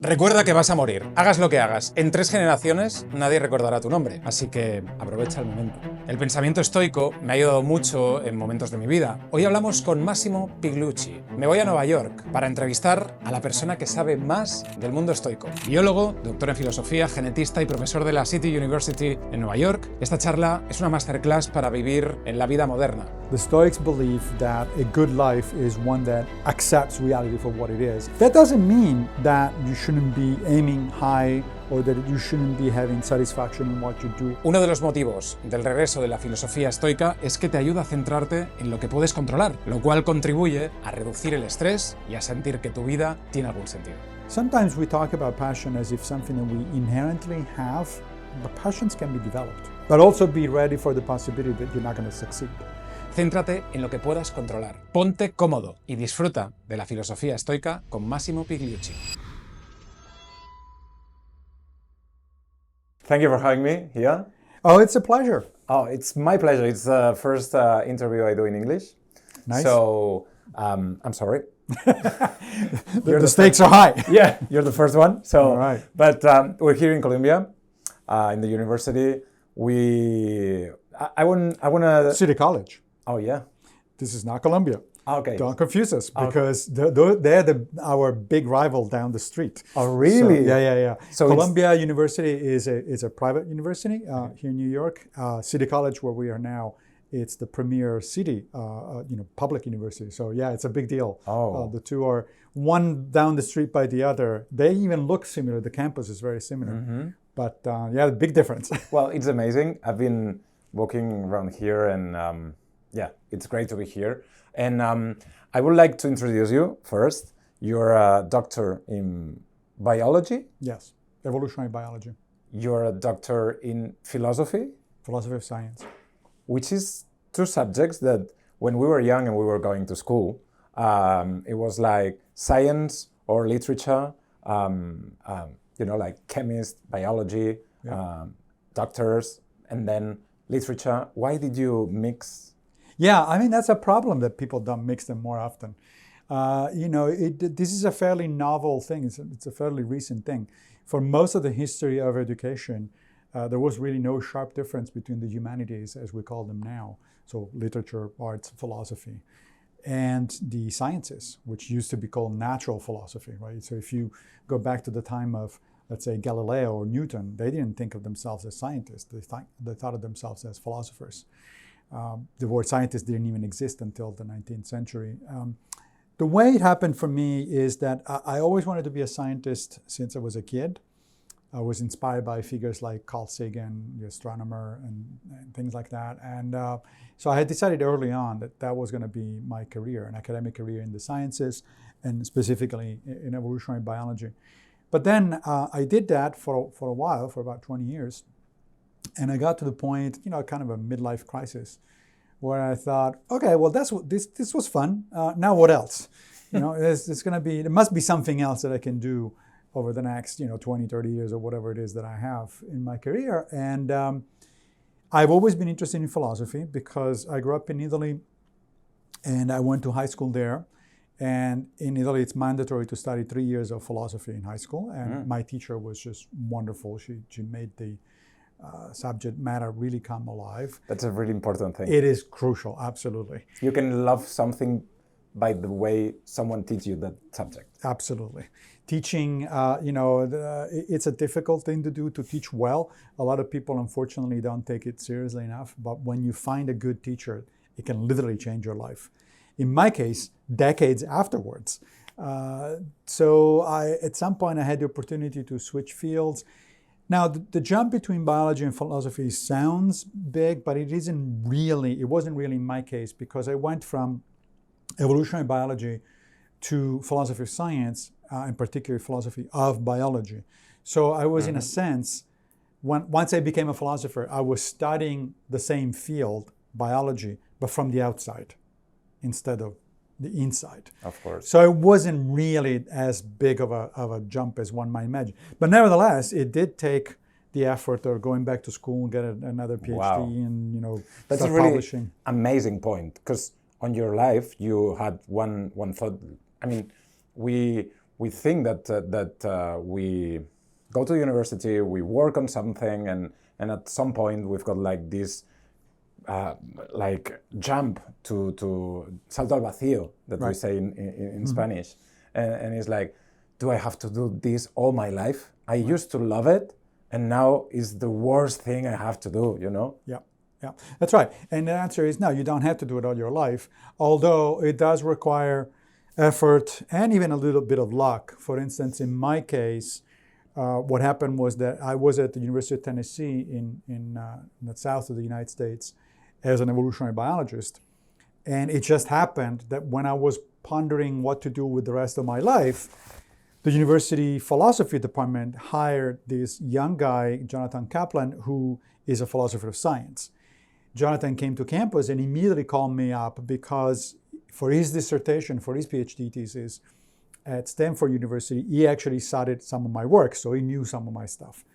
Recuerda que vas a morir, hagas lo que hagas. En 3 generaciones nadie recordará tu nombre, así que aprovecha el momento. El pensamiento estoico me ha ayudado mucho en momentos de mi vida. Hoy hablamos con Massimo Pigliucci. Me voy a Nueva York para entrevistar a la persona que sabe más del mundo estoico. Biólogo, doctor en filosofía, genetista y profesor de la City University en Nueva York. Esta charla es una masterclass para vivir en la vida moderna. The Stoics believe that a good life is one that accepts reality for what it is. That doesn't mean that you shouldn't be aiming high or that you shouldn't be having satisfaction in what you do. Uno de los motivos del regreso de la filosofía estoica es que te ayuda a centrarte en lo que puedes controlar, lo cual contribuye a reducir el estrés y a sentir que tu vida tiene algún sentido. Sometimes we talk about passion as if something that we inherently have, but passions can be developed. But also be ready for the possibility that you're not going to succeed. Céntrate en lo que puedas controlar. Ponte cómodo y disfruta de la filosofía estoica con Massimo Pigliucci. Thank you for having me here. Oh, it's a pleasure. Oh, it's my pleasure. It's the first interview I do in English. Nice. So, I'm sorry. The stakes are high. Yeah, you're the first one. So, all right. But we're here in Colombia, in the university. I want to... City College. Oh, yeah. This is not Columbia. Okay. Don't confuse us because they're our big rival down the street. Oh, really? So, yeah. So Columbia University is a private university here in New York. City College, where we are now, it's the premier city, public university. So yeah, it's a big deal. Oh. The two are one down the street by the other. They even look similar. The campus is very similar. Mm-hmm. But yeah, big difference. Well, it's amazing. I've been walking around here and yeah, it's great to be here. And I would like to introduce you first. You're a doctor in biology. Yes, evolutionary biology. You're a doctor in philosophy. Philosophy of science. Which is two subjects that when we were young and we were going to school, it was like science or literature, like chemists, biology, Yeah. doctors, and then literature. Why did you mix? Yeah, I mean, that's a problem that people don't mix them more often. This is a fairly novel thing. It's a fairly recent thing. For most of the history of education, there was really no sharp difference between the humanities, as we call them now, so literature, arts, philosophy, and the sciences, which used to be called natural philosophy, right? So if you go back to the time of, let's say, Galileo or Newton, they didn't think of themselves as scientists. They thought of themselves as philosophers. The word scientist didn't even exist until the 19th century. The way it happened for me is that I always wanted to be a scientist since I was a kid. I was inspired by figures like Carl Sagan, the astronomer, and things like that. And so I had decided early on that was going to be my career, an academic career in the sciences, and specifically in evolutionary biology. But then I did that for a while, for about 20 years. And I got to the point, kind of a midlife crisis, where I thought, okay, well, this was fun. Now what else? There must be something else that I can do over the next, 20, 30 years or whatever it is that I have in my career. And I've always been interested in philosophy because I grew up in Italy and I went to high school there. And in Italy, it's mandatory to study 3 years of philosophy in high school. And my teacher was just wonderful. She made the subject matter really come alive. That's a really important thing. It is crucial, absolutely. You can love something by the way someone teaches you that subject. Absolutely. Teaching, it's a difficult thing to do, to teach well. A lot of people, unfortunately, don't take it seriously enough. But when you find a good teacher, it can literally change your life. In my case, decades afterwards. So at some point, I had the opportunity to switch fields. Now, the jump between biology and philosophy sounds big, but it wasn't really in my case, because I went from evolutionary biology to philosophy of science, in particular philosophy of biology. So I was, in a sense, once I became a philosopher, I was studying the same field, biology, but from the outside instead of the inside. Of course. So it wasn't really as big of a jump as one might imagine. But nevertheless, it did take the effort of going back to school and get another PhD. Wow. And That's start a really publishing. Amazing point, because on your life you had one thought. I mean, we we think that we go to university, we work on something, and at some point we've got like this like jump to salto al vacío that we say in Spanish, and it's like, do I have to do this all my life? I used to love it, and now it's the worst thing I have to do, you know? Yeah, yeah, that's right. And the answer is no, you don't have to do it all your life, although it does require effort and even a little bit of luck. For instance, in my case, what happened was that I was at the University of Tennessee in the south of the United States as an evolutionary biologist. And it just happened that when I was pondering what to do with the rest of my life, the university philosophy department hired this young guy, Jonathan Kaplan, who is a philosopher of science. Jonathan came to campus and immediately called me up because for his dissertation, for his PhD thesis at Stanford University, he actually cited some of my work, so he knew some of my stuff.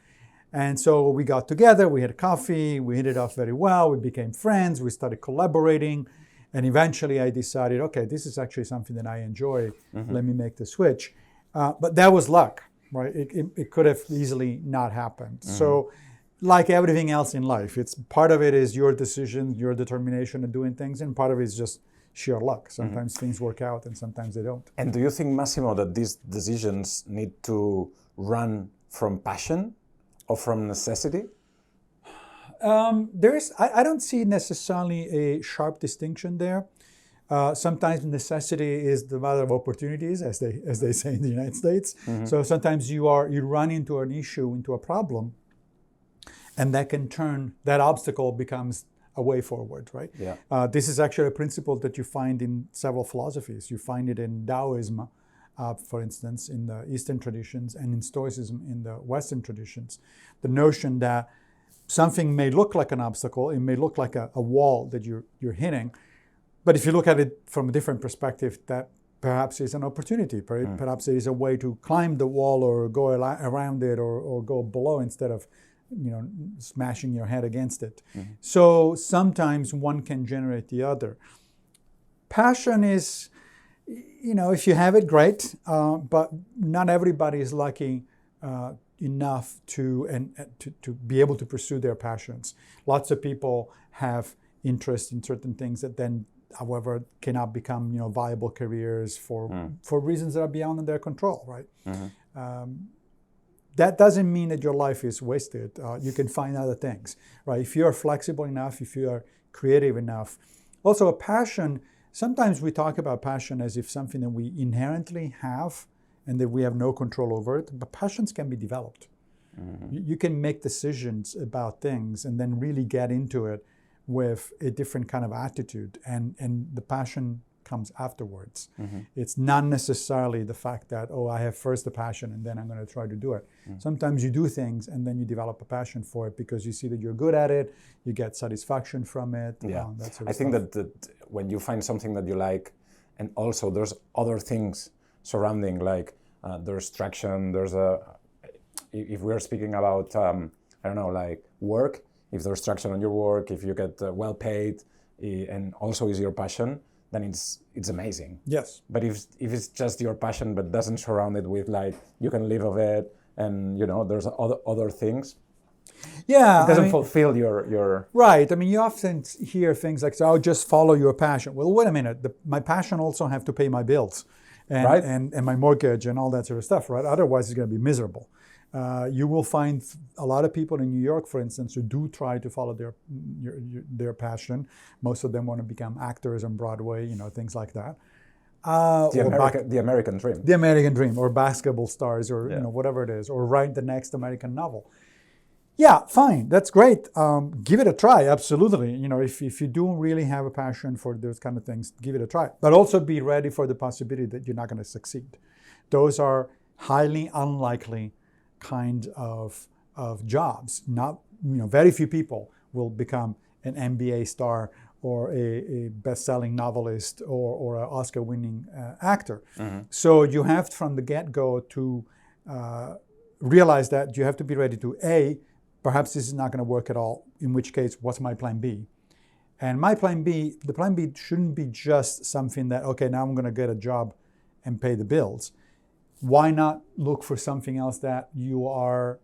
And so we got together, we had coffee, we hit it off very well, we became friends, we started collaborating, and eventually I decided, okay, this is actually something that I enjoy, let me make the switch. But that was luck, right? It could have easily not happened. So like everything else in life, it's part of it is your decision, your determination in doing things, and part of it is just sheer luck. Sometimes things work out and sometimes they don't. And do you think, Massimo, that these decisions need to run from passion or from necessity? I don't see necessarily a sharp distinction there. Sometimes necessity is the mother of opportunities, as they say in the United States. So sometimes you run into an issue, into a problem, and that obstacle becomes a way forward, right? Yeah. This is actually a principle that you find in several philosophies. You find it in Taoism, for instance, in the Eastern traditions, and in Stoicism in the Western traditions. The notion that something may look like an obstacle, it may look like a wall that you're hitting, but if you look at it from a different perspective, that perhaps is an opportunity. Perhaps it is a way to climb the wall or go around it or go below instead of smashing your head against it. So sometimes one can generate the other. Passion is, if you have it, great, but not everybody is lucky enough to be able to pursue their passions. Lots of people have interest in certain things that then, however, cannot become viable careers for reasons that are beyond their control, right? That doesn't mean that your life is wasted. You can find other things, right? If you are flexible enough, if you are creative enough. Also, a passion, sometimes we talk about passion as if something that we inherently have and that we have no control over it, but passions can be developed. You can make decisions about things and then really get into it with a different kind of attitude, and the passion comes afterwards. It's not necessarily the fact that, I have first the passion and then I'm going to try to do it. Sometimes you do things and then you develop a passion for it because you see that you're good at it, you get satisfaction from it. Yeah, that sort of I think stuff. that when you find something that you like, and also there's other things surrounding, like there's traction, if we're speaking about, like work, if there's traction on your work, if you get well paid, and also is your passion, then it's amazing. Yes. But if it's just your passion but doesn't surround it with like you can live of it and there's other things, yeah, it doesn't fulfill your right. I mean, you often hear things like, "Oh, just follow your passion." Well, wait a minute. My passion also have to pay my bills, and, right? and my mortgage and all that sort of stuff, right? Otherwise, it's going to be miserable. You will find a lot of people in New York, for instance, who do try to follow their passion. Most of them want to become actors on Broadway, things like that. The American dream. The American dream, or basketball stars, or whatever it is, or write the next American novel. Yeah, fine, that's great. Give it a try, absolutely. If you do really have a passion for those kind of things, give it a try. But also be ready for the possibility that you're not going to succeed. Those are highly unlikely kind of jobs. Not, very few people will become an NBA star or a best-selling novelist or an Oscar-winning actor. So you have from the get-go to realize that you have to be ready to, perhaps this is not going to work at all, in which case, what's my plan B? And the plan B shouldn't be just something that, okay, now I'm going to get a job and pay the bills. why not look for something else that you are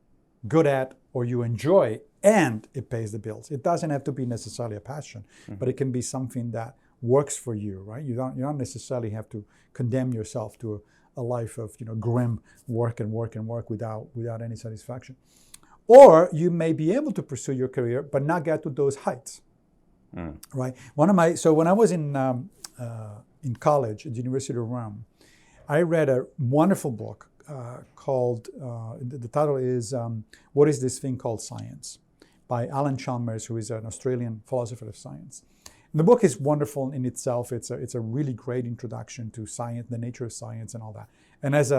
good at or you enjoy and it pays the bills? It doesn't have to be necessarily a passion, but it can be something that works for you, right? You don't necessarily have to condemn yourself to a life of grim work without any satisfaction. Or you may be able to pursue your career but not get to those heights, right? So when I was in college at the University of Rome, I read a wonderful book called, the title is What is This Thing Called Science? By Alan Chalmers, who is an Australian philosopher of science. And the book is wonderful in itself. It's a really great introduction to science, the nature of science and all that. And as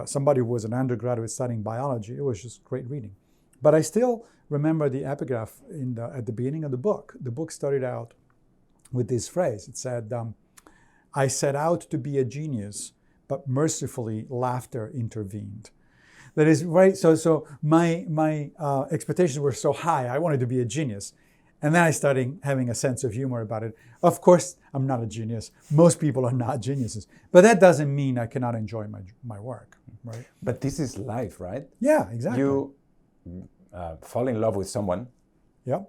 somebody who was an undergraduate studying biology, it was just great reading. But I still remember the epigraph at the beginning of the book. The book started out with this phrase. It said, I set out to be a genius, but mercifully laughter intervened. That is right. So my expectations were so high. I wanted to be a genius. And then I started having a sense of humor about it. Of course, I'm not a genius. Most people are not geniuses. But that doesn't mean I cannot enjoy my work, right? But this is life, right? Yeah, exactly. You fall in love with someone. Yeah.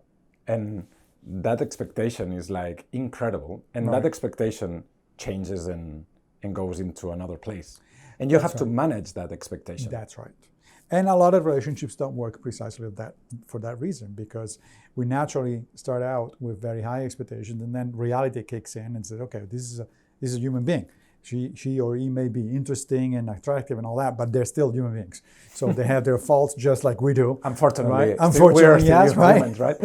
And that expectation is like incredible. And that expectation changes and goes into another place. And you have to manage that expectation. That's right. And a lot of relationships don't work precisely for that reason, because we naturally start out with very high expectations, and then reality kicks in and says, okay, this is a human being. She or he may be interesting and attractive and all that, but they're still human beings. So they have their faults just like we do. Unfortunately. Right? Unfortunately, yes, right? Humans, right?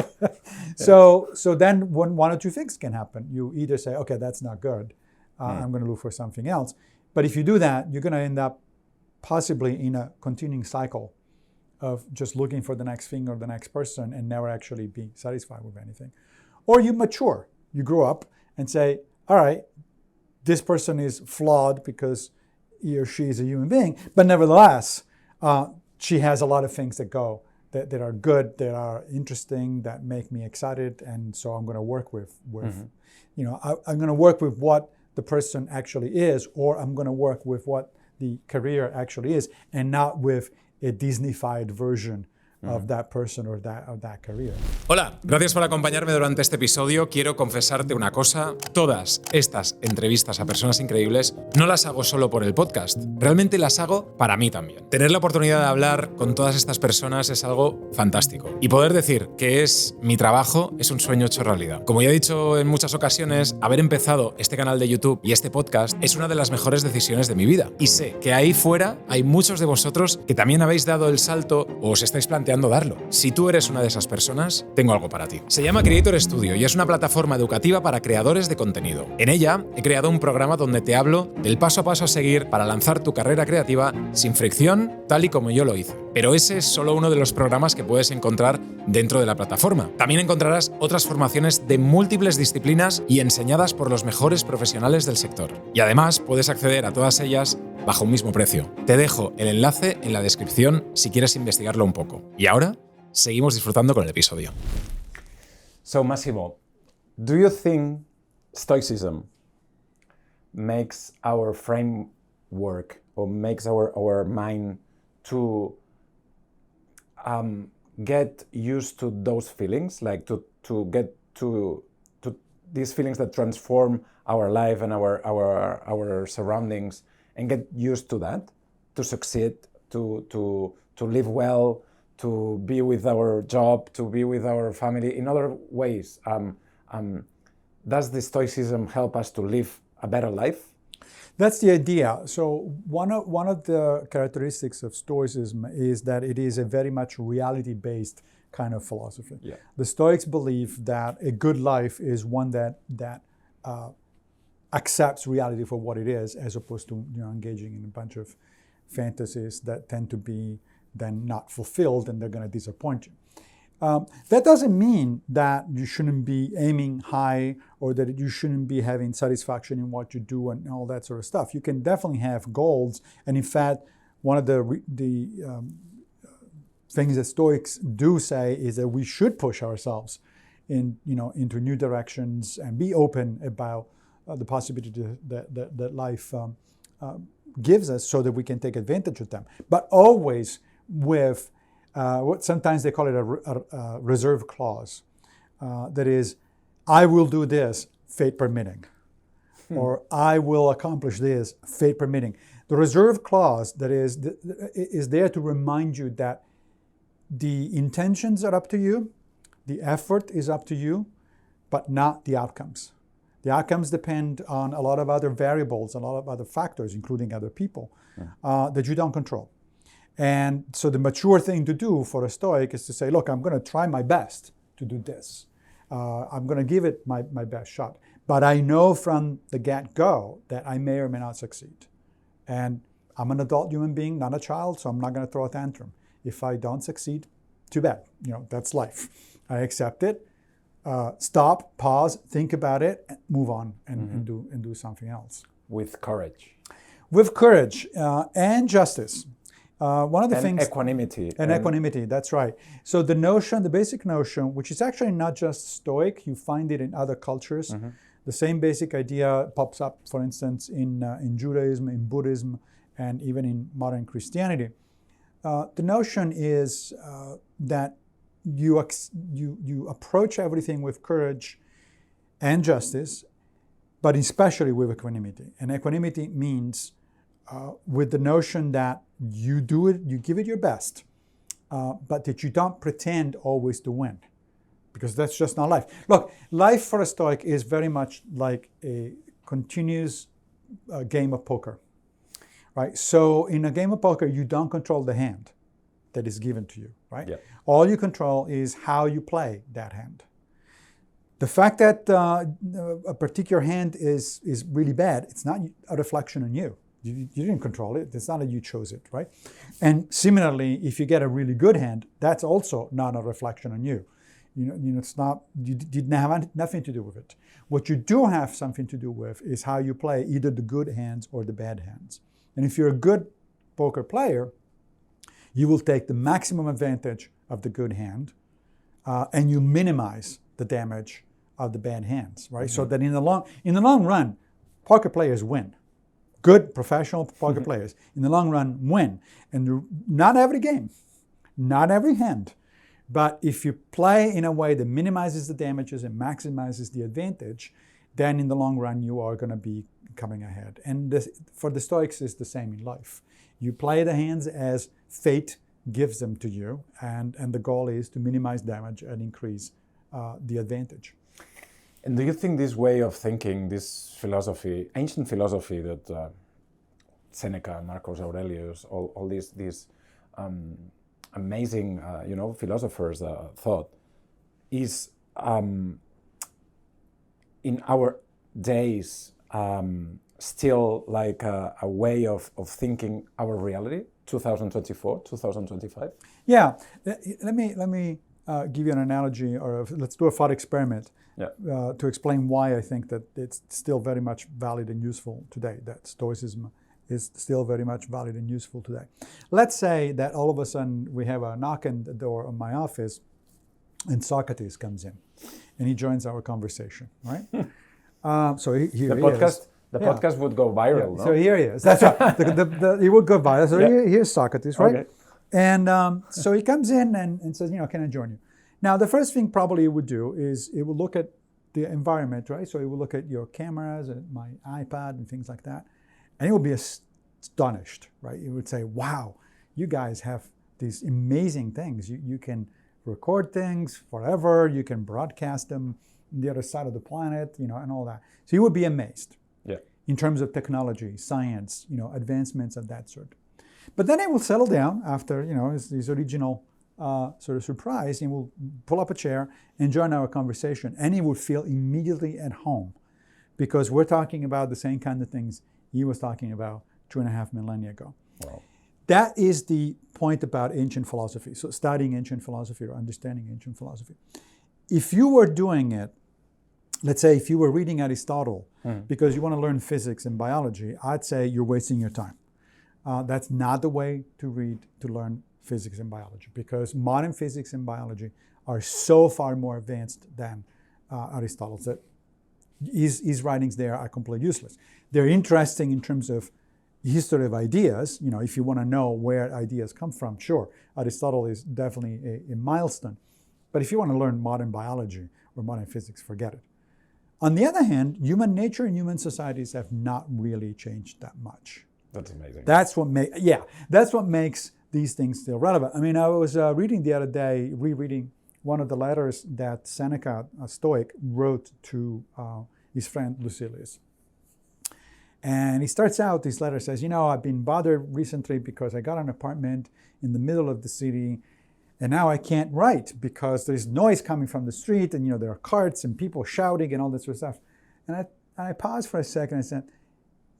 So then one or two things can happen. You either say, okay, that's not good. I'm going to look for something else. But if you do that, you're going to end up possibly in a continuing cycle of just looking for the next thing or the next person and never actually be satisfied with anything. Or you mature. You grow up and say, all right, this person is flawed because he or she is a human being, but nevertheless, she has a lot of things that are good, that are interesting, that make me excited, and so I'm going to work with I'm going to work with what the person actually is, or I'm going to work with what the career actually is, and not with a Disney-fied version of that person or that career. Hola, gracias por acompañarme durante este episodio. Quiero confesarte una cosa. Todas estas entrevistas a personas increíbles no las hago solo por el podcast. Realmente las hago para mí también. Tener la oportunidad de hablar con todas estas personas es algo fantástico. Y poder decir que es mi trabajo es un sueño hecho realidad. Como ya he dicho en muchas ocasiones, haber empezado este canal de YouTube y este podcast es una de las mejores decisiones de mi vida. Y sé que ahí fuera hay muchos de vosotros que también habéis dado el salto o os estáis planteando darlo. Si tú eres una de esas personas, tengo algo para ti. Se llama Creator Studio y es una plataforma educativa para creadores de contenido. En ella he creado un programa donde te hablo del paso a paso a seguir para lanzar tu carrera creativa sin fricción, tal y como yo lo hice. Pero ese es solo uno de los programas que puedes encontrar dentro de la plataforma. También encontrarás otras formaciones de múltiples disciplinas y enseñadas por los mejores profesionales del sector. Y además puedes acceder a todas ellas bajo un mismo precio. Te dejo el enlace en la descripción si quieres investigarlo un poco. Y ahora, seguimos disfrutando con el episodio. So, Massimo, do you think Stoicism makes our framework or makes our mind to get used to those feelings, like to get to these feelings that transform our life and our surroundings, and get used to that, to succeed, to live well, to be with our job, to be with our family in other ways? Does the Stoicism help us to live a better life? That's the idea. So one of the characteristics of Stoicism is that it is a very much reality-based kind of philosophy. Yeah. The Stoics believe that a good life is one that accepts reality for what it is, as opposed to engaging in a bunch of fantasies that tend to be then not fulfilled, and they're going to disappoint you. That doesn't mean that you shouldn't be aiming high, or that you shouldn't be having satisfaction in what you do and all that sort of stuff. You can definitely have goals, and in fact, one of the things that Stoics do say is that we should push ourselves into new directions and be open about the possibility that life gives us so that we can take advantage of them, but always with what sometimes they call it a reserve clause. That is, I will do this, fate permitting, or I will accomplish this, fate permitting. The reserve clause that is there to remind you that the intentions are up to you, the effort is up to you, but not the outcomes. The outcomes depend on a lot of other variables, a lot of other factors, including other people, that you don't control. And so the mature thing to do for a Stoic is to say, look, I'm going to try my best to do this. I'm going to give it my best shot. But I know from the get-go that I may or may not succeed. And I'm an adult human being, not a child, so I'm not going to throw a tantrum. If I don't succeed, too bad. That's life. I accept it. Stop, pause, think about it, and move on and do something else. With courage. With courage and justice. One of the things... Equanimity. And equanimity, that's right. So the basic notion, which is actually not just Stoic, you find it in other cultures. The same basic idea pops up, for instance, in Judaism, in Buddhism, and even in modern Christianity. The notion is that you approach everything with courage and justice, but especially with equanimity. And equanimity means with the notion that you do it, you give it your best, but that you don't pretend always to win, because that's just not life. Look, life for a Stoic is very much like a continuous game of poker, right? So in a game of poker, you don't control the hand that is given to you, right? Yeah. All you control is how you play that hand. The fact that a particular hand is really bad, it's not a reflection on you. You didn't control it. It's not that you chose it, right? And similarly, if you get a really good hand, that's also not a reflection on you. It's not. You didn't have nothing to do with it. What you do have something to do with is how you play either the good hands or the bad hands. And if you're a good poker player, you will take the maximum advantage of the good hand, and you minimize the damage of the bad hands, right? So that in the long run, poker players win. Good professional poker players in the long run win. And not every game, not every hand. But if you play in a way that minimizes the damages and maximizes the advantage, then in the long run you are going to be coming ahead. And for the Stoics, it's the same in life. You play the hands as fate gives them to you, and the goal is to minimize damage and increase the advantage. And do you think this way of thinking, this philosophy, ancient philosophy that Seneca, Marcus Aurelius, all these amazing, philosophers thought, is in our days still like a way of thinking our reality, 2024, 2025? Yeah, let me give you an analogy, or let's do a thought experiment. To explain why I think that it's still very much valid and useful today, that Stoicism is still very much valid and useful today. Let's say that all of a sudden we have a knock on the door of my office and Socrates comes in and he joins our conversation, right? So here he is. The podcast would go viral, no? So here he is. That's right. He would go viral. So here's Socrates, right? Okay. And so he comes in and says, can I join you? Now, the first thing probably it would do is it would look at the environment, right? So it would look at your cameras and my iPad and things like that. And it would be astonished, right? It would say, wow, you guys have these amazing things. You can record things forever. You can broadcast them on the other side of the planet, and all that. So you would be amazed in terms of technology, science, advancements of that sort. But then it will settle down after, his original sort of surprise, and will pull up a chair and join our conversation. And he would feel immediately at home because we're talking about the same kind of things he was talking about 2.5 millennia ago. Wow. That is the point about ancient philosophy. So studying ancient philosophy or understanding ancient philosophy. If you were doing it, let's say if you were reading Aristotle because you want to learn physics and biology, I'd say you're wasting your time. That's not the way to learn physics and biology, because modern physics and biology are so far more advanced than Aristotle's that his writings there are completely useless. They're interesting in terms of history of ideas, if you want to know where ideas come from, sure, Aristotle is definitely a milestone. But if you want to learn modern biology or modern physics, forget it. On the other hand, human nature and human societies have not really changed that much. That's amazing. That's what makes these things still relevant. I mean, I was reading the other day, rereading one of the letters that Seneca, a Stoic, wrote to his friend Lucilius. And he starts out, this letter says, I've been bothered recently because I got an apartment in the middle of the city, and now I can't write because there's noise coming from the street, and there are carts and people shouting and all this sort of stuff. And I paused for a second and I said,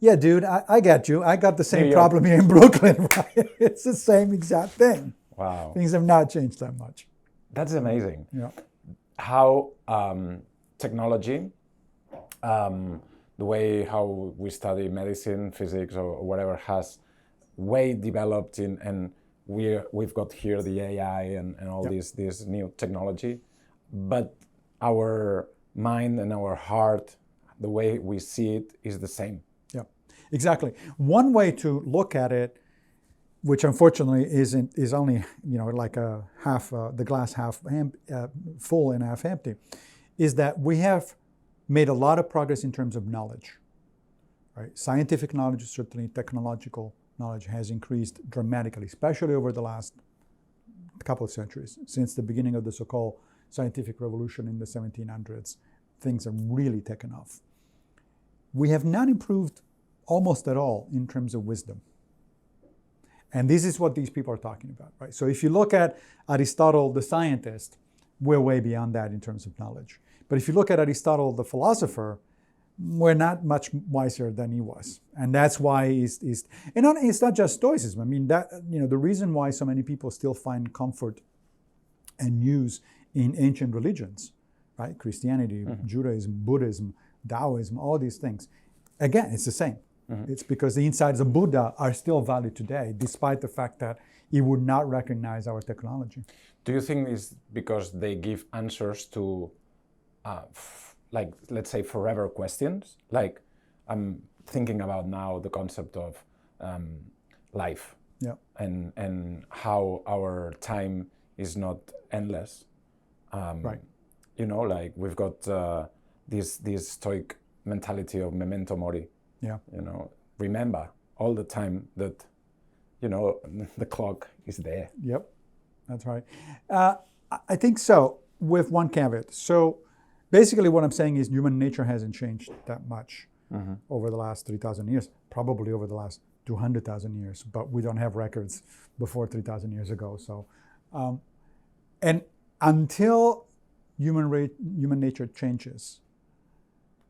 yeah, dude, I get you. I got the same problem here in Brooklyn, right? It's the same exact thing. Wow. Things have not changed that much. That's amazing. Yeah. How technology, the way how we study medicine, physics, or whatever has way developed and we've got here the AI and all this new technology, but our mind and our heart, the way we see it is the same. Yeah, exactly. One way to look at it, which unfortunately is only like a half the glass half full and half empty, is that we have made a lot of progress in terms of knowledge. Right? Scientific knowledge, certainly technological knowledge, has increased dramatically, especially over the last couple of centuries. Since the beginning of the so-called scientific revolution in the 1700s, things have really taken off. We have not improved almost at all in terms of wisdom. And this is what these people are talking about, right? So if you look at Aristotle, the scientist, we're way beyond that in terms of knowledge. But if you look at Aristotle, the philosopher, we're not much wiser than he was. And that's why it's not just Stoicism. I mean, that the reason why so many people still find comfort and use in ancient religions, right? Christianity, Judaism, Buddhism, Taoism, all these things. Again, it's the same. It's because the insides of Buddha are still valid today, despite the fact that he would not recognize our technology. Do you think it's because they give answers to, like, let's say, forever questions? Like, I'm thinking about now the concept of life, and how our time is not endless. Right. Like we've got this Stoic mentality of memento mori. Yeah. Remember all the time that, the clock is there. Yep, that's right. I think so, with one caveat. So basically what I'm saying is human nature hasn't changed that much over the last 3,000 years, probably over the last 200,000 years, but we don't have records before 3,000 years ago. So, and until human nature changes,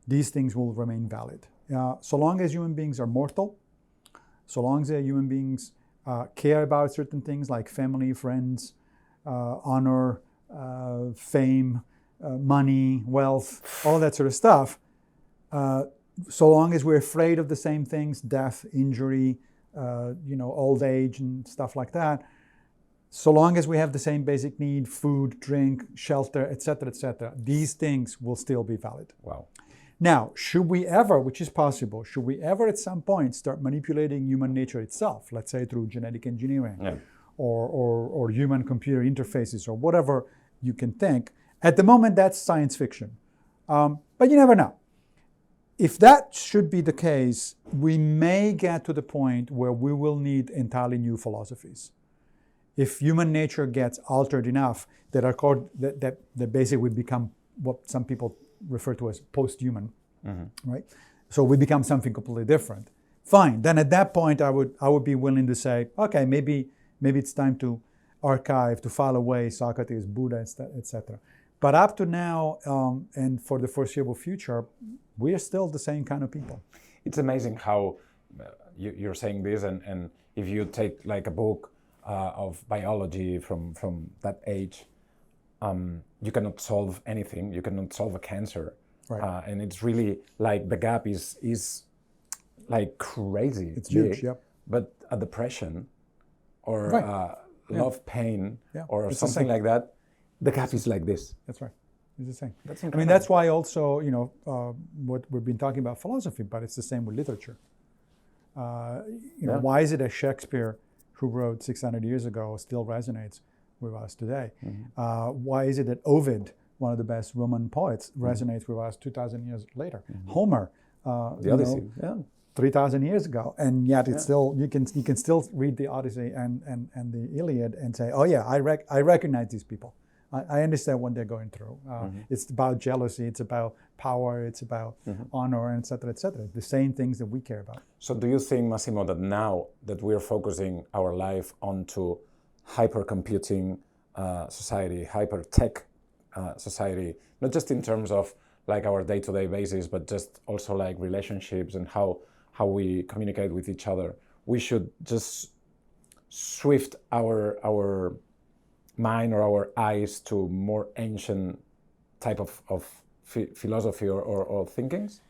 these things will remain valid. So long as human beings are mortal, so long as human beings care about certain things like family, friends, honor, fame, money, wealth, all that sort of stuff, so long as we're afraid of the same things, death, injury, old age and stuff like that, so long as we have the same basic need, food, drink, shelter, etc., these things will still be valid. Wow. Now, should we ever, which is possible, should we ever at some point start manipulating human nature itself, let's say through genetic engineering or human-computer interfaces or whatever you can think, at the moment that's science fiction. But you never know. If that should be the case, we may get to the point where we will need entirely new philosophies. If human nature gets altered enough that basically we become what some people refer to as post-human, right? So we become something completely different. Fine. Then at that point, I would be willing to say, okay, maybe it's time to archive, to file away Socrates, Buddha, etc. But up to now, and for the foreseeable future, we are still the same kind of people. It's amazing how you're saying this, and if you take like a book of biology from that age, you cannot solve anything. You cannot solve a cancer, right? And it's really like the gap is like crazy. It's huge, yep. But a depression or love pain or it's something like that, the gap is like this. That's right. It's the same. That's incredible. I mean, that's why also what we've been talking about philosophy, but it's the same with literature. Why is it that Shakespeare, who wrote 600 years ago, still resonates with us today? Why is it that Ovid, one of the best Roman poets, resonates with us 2,000 years later? Homer, the Odyssey, 3,000 years ago, and yet it's still you can still read the Odyssey and the Iliad and say, oh yeah, I recognize these people. I understand what they're going through. It's about jealousy, it's about power, it's about honor, et cetera, et cetera. The same things that we care about. So do you think, Massimo, that now that we're focusing our life onto hypercomputing society, hyper-tech society, not just in terms of like our day-to-day basis, but just also like relationships and how we communicate with each other, we should just shift our mind or our eyes to more ancient type of philosophy or thinkings?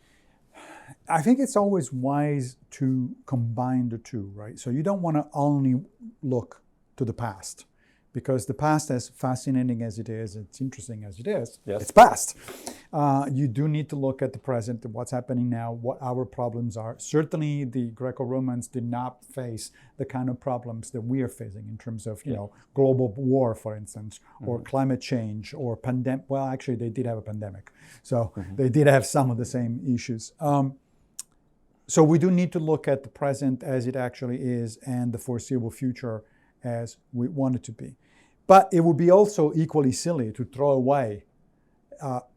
I think it's always wise to combine the two, right? So you don't want to only look to the past, because the past, as fascinating as it is, it's interesting as it is, it's past. You do need to look at the present, what's happening now, what our problems are. Certainly the Greco-Romans did not face the kind of problems that we are facing in terms of, global war, for instance, or climate change, or pandemic. Well, actually, they did have a pandemic. So they did have some of the same issues. So we do need to look at the present as it actually is and the foreseeable future as we want it to be. But it would be also equally silly to throw away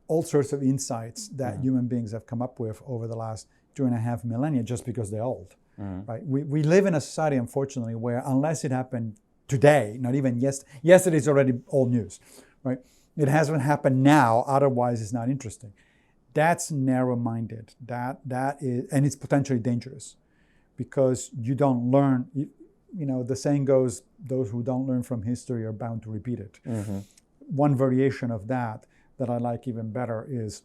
all sorts of insights that human beings have come up with over the last 2.5 millennia just because they're old. Right? We live in a society, unfortunately, where unless it happened today, not even yesterday is already old news. Right? It hasn't happened now, otherwise it's not interesting. That's narrow-minded. That is, and it's potentially dangerous, because you don't learn. The saying goes, those who don't learn from history are bound to repeat it. One variation of that I like even better is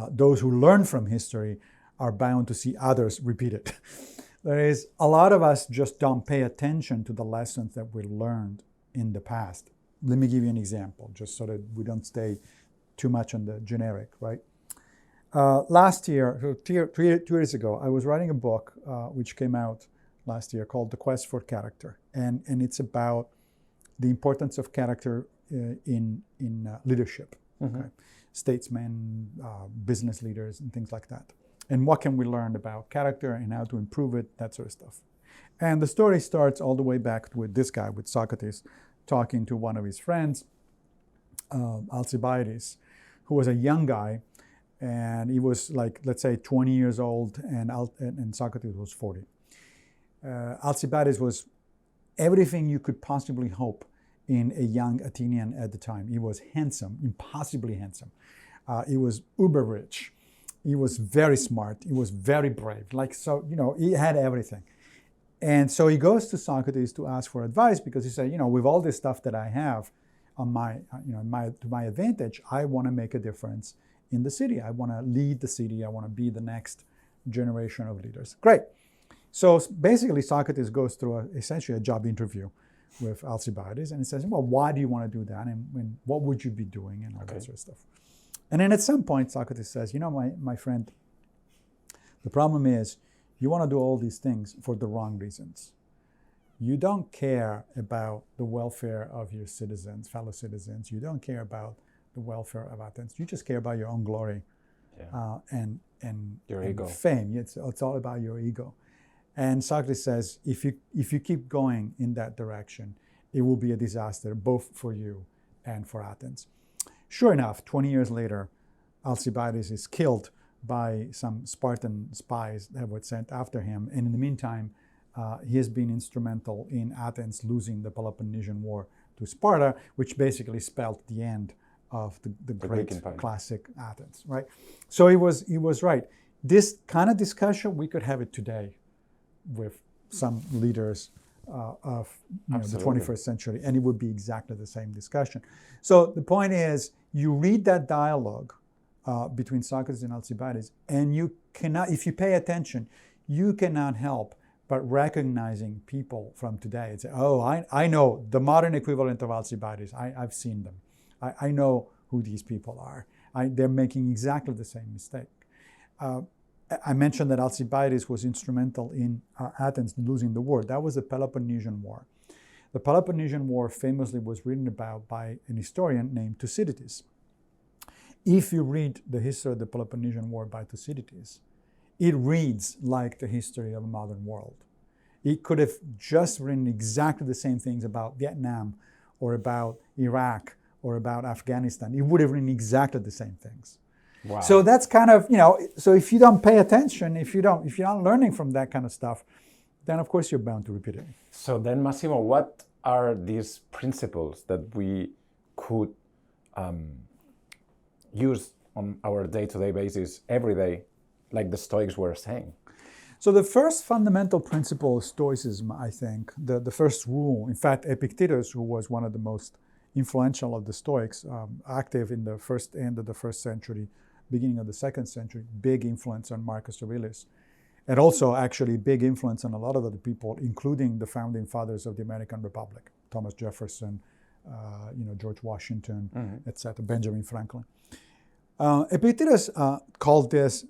those who learn from history are bound to see others repeat it. There is a lot of us just don't pay attention to the lessons that we learned in the past. Let me give you an example, just so that we don't stay too much on the generic, right? Last year, 2 years ago, I was writing a book which came out last year called The Quest for Character. And it's about the importance of character in leadership, okay? Statesmen, business leaders, and things like that. And what can we learn about character and how to improve it, that sort of stuff. And the story starts all the way back with this guy, with Socrates, talking to one of his friends, Alcibiades, who was a young guy, and he was like, let's say 20 years old, and Socrates was 40. Alcibiades was everything you could possibly hope in a young Athenian at the time. He was handsome, impossibly handsome. He was uber rich. He was very smart. He was very brave. He had everything. And so he goes to Socrates to ask for advice, because he said, with all this stuff that I have on to my advantage, I want to make a difference in the city. I want to lead the city. I want to be the next generation of leaders. Great. So basically, Socrates goes through essentially a job interview with Alcibiades, and he says, well, why do you want to do that? And what would you be doing? And all that sort of stuff. And then at some point, Socrates says, my friend, the problem is you want to do all these things for the wrong reasons. You don't care about the welfare of your citizens, fellow citizens. You don't care about the welfare of Athens. You just care about your own glory and your ego, fame. It's all about your ego. And Socrates says, if you keep going in that direction, it will be a disaster both for you and for Athens. Sure enough, 20 years later, Alcibiades is killed by some Spartan spies that were sent after him. And in the meantime, he has been instrumental in Athens losing the Peloponnesian War to Sparta, which basically spelled the end of the great classic Athens, right? So he was right. This kind of discussion, we could have it today with some leaders of the 21st century, and it would be exactly the same discussion. So the point is, you read that dialogue between Socrates and Alcibiades, and you cannot, if you pay attention, you cannot help but recognizing people from today and say, oh, I know the modern equivalent of Alcibiades. I've seen them. I know who these people are. They're making exactly the same mistake. I mentioned that Alcibiades was instrumental in Athens losing the war. That was the Peloponnesian War. The Peloponnesian War famously was written about by an historian named Thucydides. If you read the history of the Peloponnesian War by Thucydides, it reads like the history of a modern world. It could have just written exactly the same things about Vietnam or about Iraq or about Afghanistan. It would have written exactly the same things. Wow. So that's kind of, so if you don't pay attention, if you're not learning from that kind of stuff, then of course you're bound to repeat it. So then, Massimo, what are these principles that we could use on our day-to-day basis, every day, like the Stoics were saying? So the first fundamental principle of Stoicism, I think, the first rule, in fact, Epictetus, who was one of the most influential of the Stoics, active in the first end of the first century, beginning of the second century, big influence on Marcus Aurelius, and also actually big influence on a lot of other people, including the founding fathers of the American Republic, Thomas Jefferson, George Washington, etc., Benjamin Franklin. Epictetus called this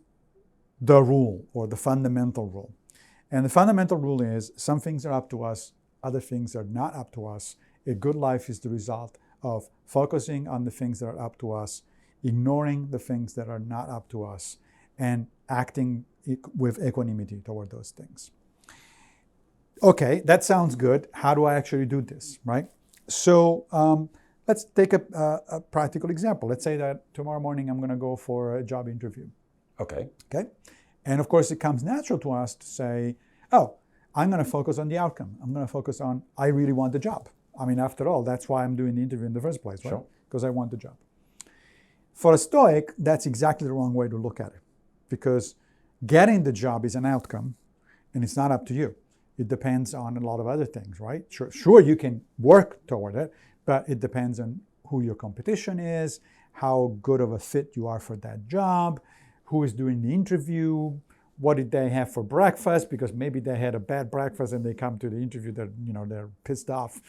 the rule, or the fundamental rule. And the fundamental rule is some things are up to us, other things are not up to us. A good life is the result of focusing on the things that are up to us, ignoring the things that are not up to us, and acting with equanimity toward those things. Okay, that sounds good. How do I actually do this, right? So let's take a practical example. Let's say that tomorrow morning I'm going to go for a job interview. Okay. And of course, it comes natural to us to say, oh, I'm going to focus on the outcome. I'm going to focus on, I really want the job. I mean, after all, that's why I'm doing the interview in the first place, right? Sure. Because I want the job. For a Stoic, that's exactly the wrong way to look at it. Because getting the job is an outcome, and it's not up to you. It depends on a lot of other things, right? Sure, you can work toward it, but it depends on who your competition is, how good of a fit you are for that job, who is doing the interview, what did they have for breakfast, because maybe they had a bad breakfast and they come to the interview, they're pissed off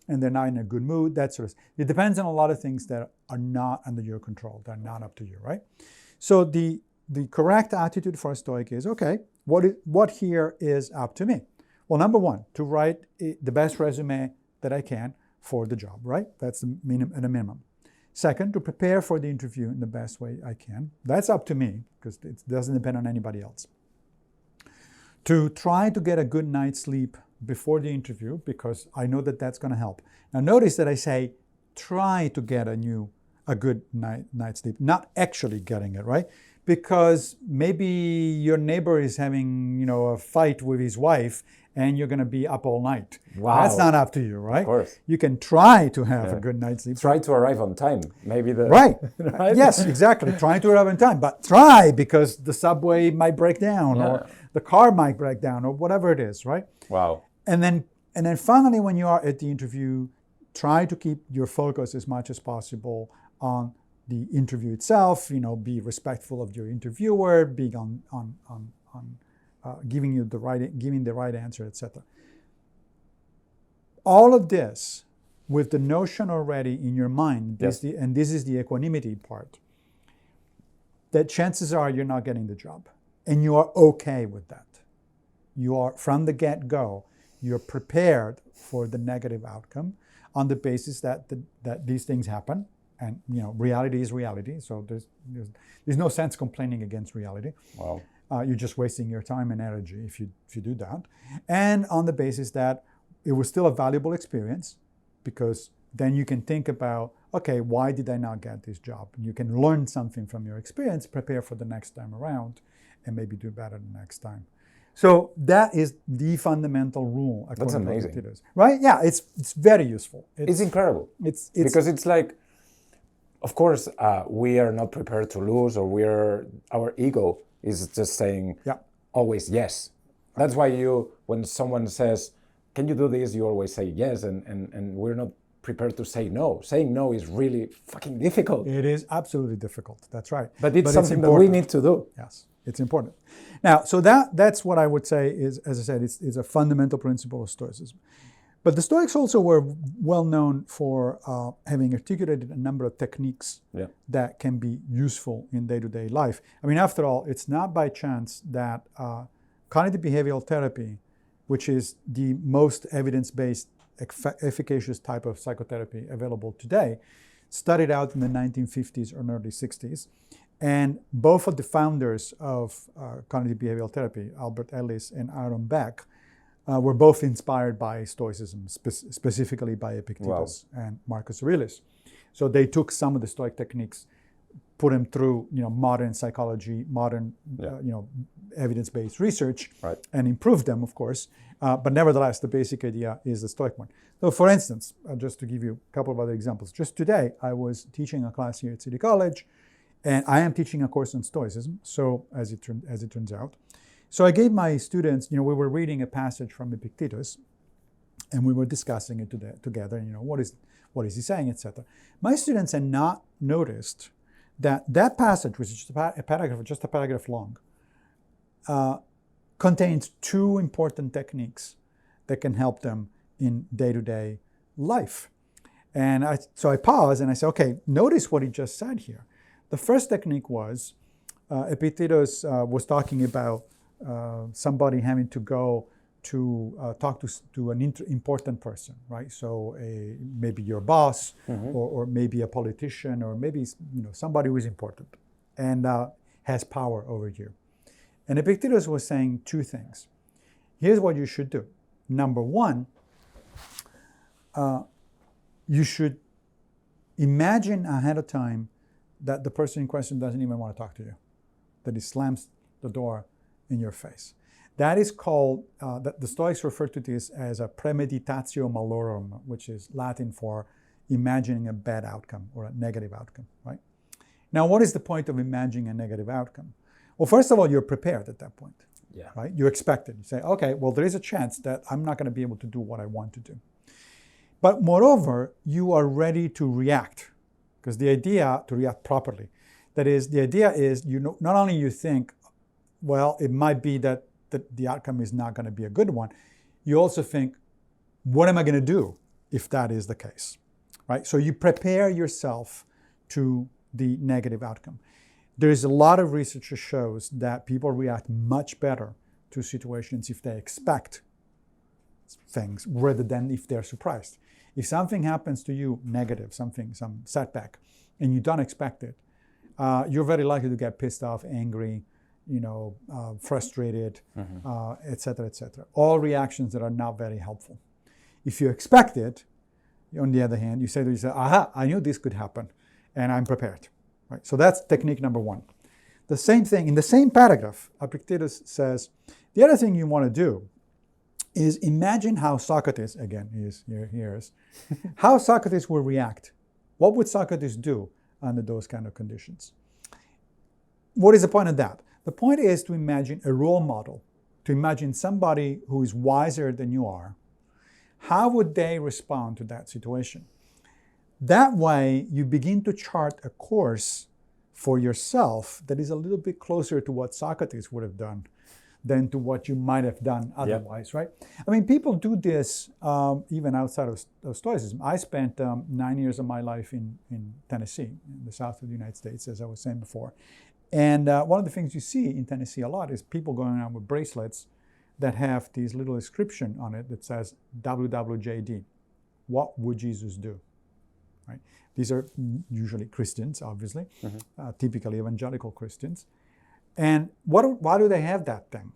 and they're not in a good mood, that sort of stuff. It depends on a lot of things that are not under your control, they're not up to you, right? So the correct attitude for a Stoic is, okay, what here is up to me? Well, number one, to write the best resume that I can for the job, right? That's the minimum. Second, to prepare for the interview in the best way I can. That's up to me, because it doesn't depend on anybody else. To try to get a good night's sleep before the interview, because I know that that's going to help. Now notice that I say, try to get a good night's sleep, not actually getting it, right? Because maybe your neighbor is having, a fight with his wife and you're going to be up all night. Wow. That's not up to you, right? Of course. You can try to have a good night's sleep. Try to arrive on time. Maybe Right. right? Yes, exactly. Trying to arrive on time. But try, because the subway might break down or the car might break down or whatever it is, right? Wow. And then finally, when you are at the interview, try to keep your focus as much as possible on the interview itself, be respectful of your interviewer, being on giving the right answer, etc. All of this with the notion already in your mind, and this is the equanimity part, that chances are you're not getting the job, and you are okay with that. You are, from the get-go, you're prepared for the negative outcome on the basis that these things happen. And reality is reality, so there's no sense complaining against reality. Wow. You're just wasting your time and energy if you do that. And on the basis that it was still a valuable experience, because then you can think about, okay, why did I not get this job? And you can learn something from your experience, prepare for the next time around, and maybe do better the next time. So that is the fundamental rule. That's amazing. Right? Yeah, it's very useful. It's incredible. It's because it's like, of course, we are not prepared to lose, or our ego is just saying always yes. That's why when someone says, can you do this, you always say yes, and we're not prepared to say no. Saying no is really fucking difficult. It is absolutely difficult, that's right. But it's something that we need to do. Yes, it's important. Now, so that's what I would say is, as I said, it's a fundamental principle of Stoicism. But the Stoics also were well known for having articulated a number of techniques that can be useful in day-to-day life. I mean, after all, it's not by chance that cognitive behavioral therapy, which is the most evidence-based, efficacious type of psychotherapy available today, started out in the 1950s or early 60s. And both of the founders of cognitive behavioral therapy, Albert Ellis and Aaron Beck, were both inspired by Stoicism, specifically by Epictetus and Marcus Aurelius. So they took some of the Stoic techniques, put them through modern psychology, modern evidence-based research, and improved them, of course. But nevertheless, the basic idea is the Stoic one. So for instance, just to give you a couple of other examples, just today I was teaching a class here at City College, and I am teaching a course on Stoicism, so as it turns out. So I gave my students, we were reading a passage from Epictetus, and we were discussing it together, what is he saying, etc. My students had not noticed that passage, which is just a paragraph long, contains two important techniques that can help them in day-to-day life. And so I paused and I said, okay, notice what he just said here. The first technique was, Epictetus was talking about somebody having to go to talk to an important person, right? So maybe your boss, or maybe a politician, or maybe somebody who is important and has power over you. And Epictetus was saying two things. Here's what you should do. Number one, you should imagine ahead of time that the person in question doesn't even want to talk to you, that he slams the door in your face. That is called, the Stoics refer to this as a premeditatio malorum, which is Latin for imagining a bad outcome or a negative outcome, right? Now, what is the point of imagining a negative outcome? Well, first of all, you're prepared at that point, right? You expect it. You say, okay, well, there is a chance that I'm not going to be able to do what I want to do. But moreover, you are ready to react, because the idea to react properly, that is, the idea is, not only you think, well, it might be that the outcome is not going to be a good one, you also think, what am I going to do if that is the case, right? So you prepare yourself to the negative outcome. There is a lot of research that shows that people react much better to situations if they expect things rather than if they're surprised. If something happens to you negative, some setback, and you don't expect it, you're very likely to get pissed off, angry, frustrated, et cetera, et cetera. All reactions that are not very helpful. If you expect it, on the other hand, you say to yourself, aha, I knew this could happen, and I'm prepared. Right? So that's technique number one. The same thing, in the same paragraph, Epictetus says, the other thing you want to do is imagine how Socrates, again, here's how Socrates will react. What would Socrates do under those kind of conditions? What is the point of that? The point is to imagine a role model, to imagine somebody who is wiser than you are. How would they respond to that situation? That way, you begin to chart a course for yourself that is a little bit closer to what Socrates would have done than to what you might have done otherwise, right? I mean, people do this even outside of Stoicism. I spent 9 years of my life in Tennessee, in the south of the United States, as I was saying before. And one of the things you see in Tennessee a lot is people going around with bracelets that have this little inscription on it that says WWJD, what would Jesus do? Right? These are usually Christians, obviously, typically evangelical Christians. And why do they have that thing?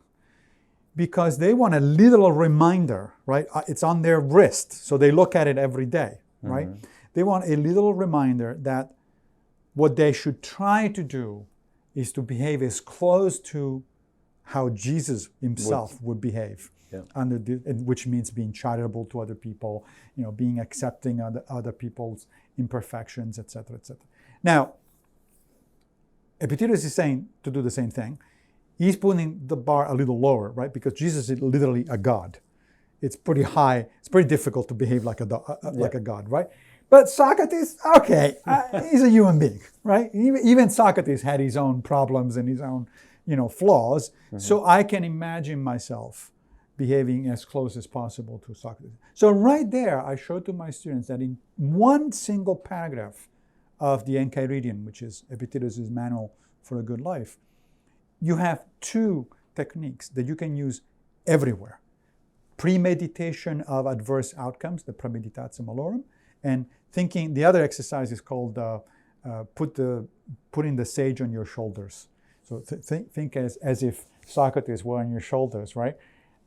Because they want a little reminder, right? It's on their wrist, so they look at it every day, right? They want a little reminder that what they should try to do is to behave as close to how Jesus himself would behave, which means being charitable to other people, being accepting other people's imperfections, etc., etc. Now, Epictetus is saying to do the same thing. He's putting the bar a little lower, right? Because Jesus is literally a god. It's pretty high. It's pretty difficult to behave like a god, right? But Socrates, okay, he's a human being, right? Even Socrates had his own problems and his own, flaws. So I can imagine myself behaving as close as possible to Socrates. So right there, I showed to my students that in one single paragraph of the Enchiridion, which is Epictetus' manual for a good life, you have two techniques that you can use everywhere. Premeditation of adverse outcomes, the premeditatio malorum, and thinking. The other exercise is called putting the sage on your shoulders. So think as if Socrates were on your shoulders, right?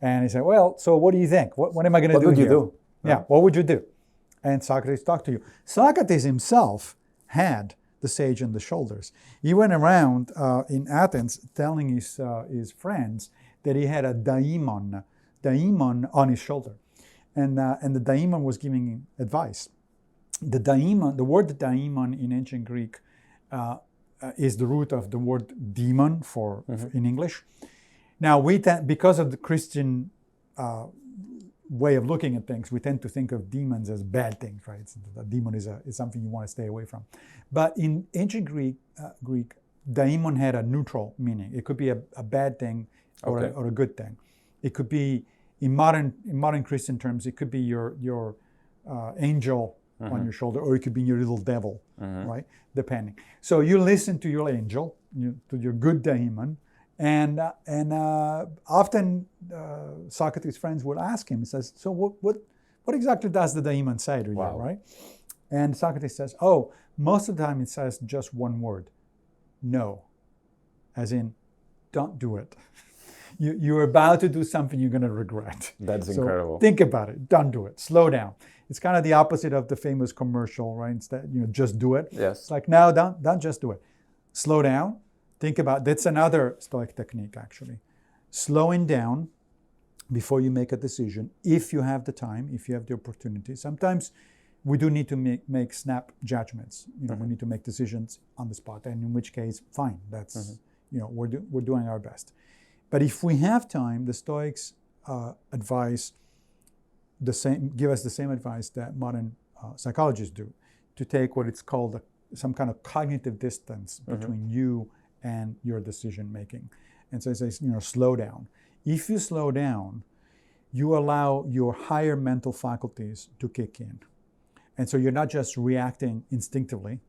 And he said, well, so what do you think? What am I going to do here? What would you do? Yeah, what would you do? And Socrates talked to you. Socrates himself had the sage on the shoulders. He went around in Athens telling his friends that he had a daimon on his shoulder. And the daimon was giving him advice. The word daimon in ancient Greek is the root of the word demon in English. Now, because of the Christian way of looking at things, we tend to think of demons as bad things, right? A demon is something you want to stay away from. But in ancient Greek, daimon had a neutral meaning. It could be a bad thing or a good thing. It could be, in modern Christian terms, it could be your angel on your shoulder, or it could be your little devil, right? Depending. So you listen to your angel, to your good daimon, and often Socrates' friends would ask him. He says, "So what exactly does the daimon say to you?" Right? And Socrates says, "Oh, most of the time it says just one word, no, as in, don't do it. You're about to do something you're going to regret. That's incredible. Think about it. Don't do it. Slow down." It's kind of the opposite of the famous commercial, right? Instead, just do it. Yes. It's like, no, don't just do it. Slow down. Think about, that's another Stoic technique, actually. Slowing down before you make a decision, if you have the time, if you have the opportunity. Sometimes we do need to make snap judgments. We need to make decisions on the spot, and in which case, fine. That's, we're doing our best. But if we have time, the Stoics give us the same advice that modern psychologists do, to take what it's called some kind of cognitive distance between you and your decision making. And so it says, slow down. If you slow down, you allow your higher mental faculties to kick in. And so you're not just reacting instinctively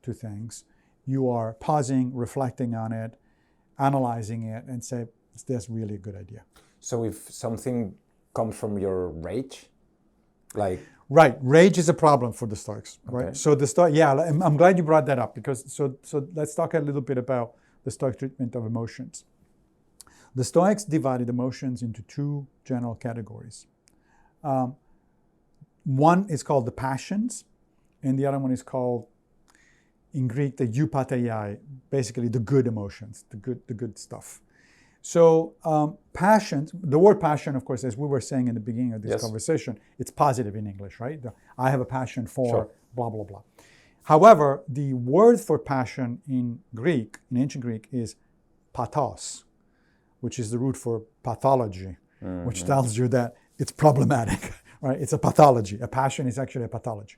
to things, you are pausing, reflecting on it, analyzing it, and say, is this really a good idea? So if something comes from your rage, like... Right, rage is a problem for the Stoics, right? Okay. So I'm glad you brought that up, because so let's talk a little bit about the Stoic treatment of emotions. The Stoics divided emotions into two general categories. One is called the passions, and the other one is called, in Greek, the eupateiai, basically the good emotions, the good stuff. So passions, the word passion, of course, as we were saying in the beginning of this conversation, it's positive in English, right? I have a passion for blah, blah, blah. However, the word for passion in ancient Greek, is pathos, which is the root for pathology, which tells you that it's problematic, right? It's a pathology. A passion is actually a pathology.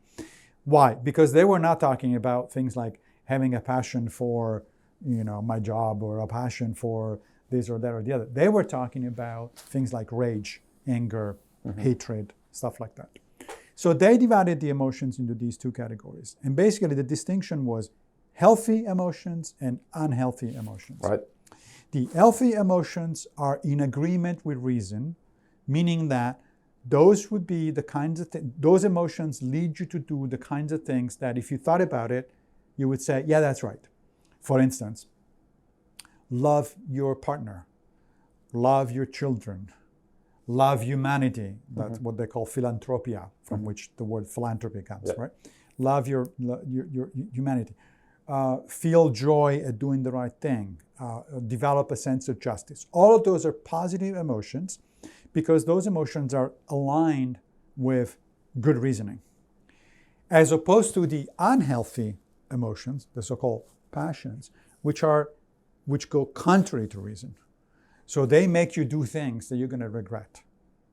Why? Because they were not talking about things like having a passion for, my job, or a passion for this or that or the other. They were talking about things like rage, anger, hatred, stuff like that. So they divided the emotions into these two categories. And basically the distinction was healthy emotions and unhealthy emotions. Right. The healthy emotions are in agreement with reason, meaning that those would be the kinds of those emotions lead you to do the kinds of things that if you thought about it, you would say, yeah, that's right. For instance, love your partner, love your children, love humanity. That's what they call philanthropia, from which the word philanthropy comes, right? Love your humanity. Feel joy at doing the right thing. Develop a sense of justice. All of those are positive emotions because those emotions are aligned with good reasoning. As opposed to the unhealthy emotions, the so-called passions, which go contrary to reason. So they make you do things that you're going to regret.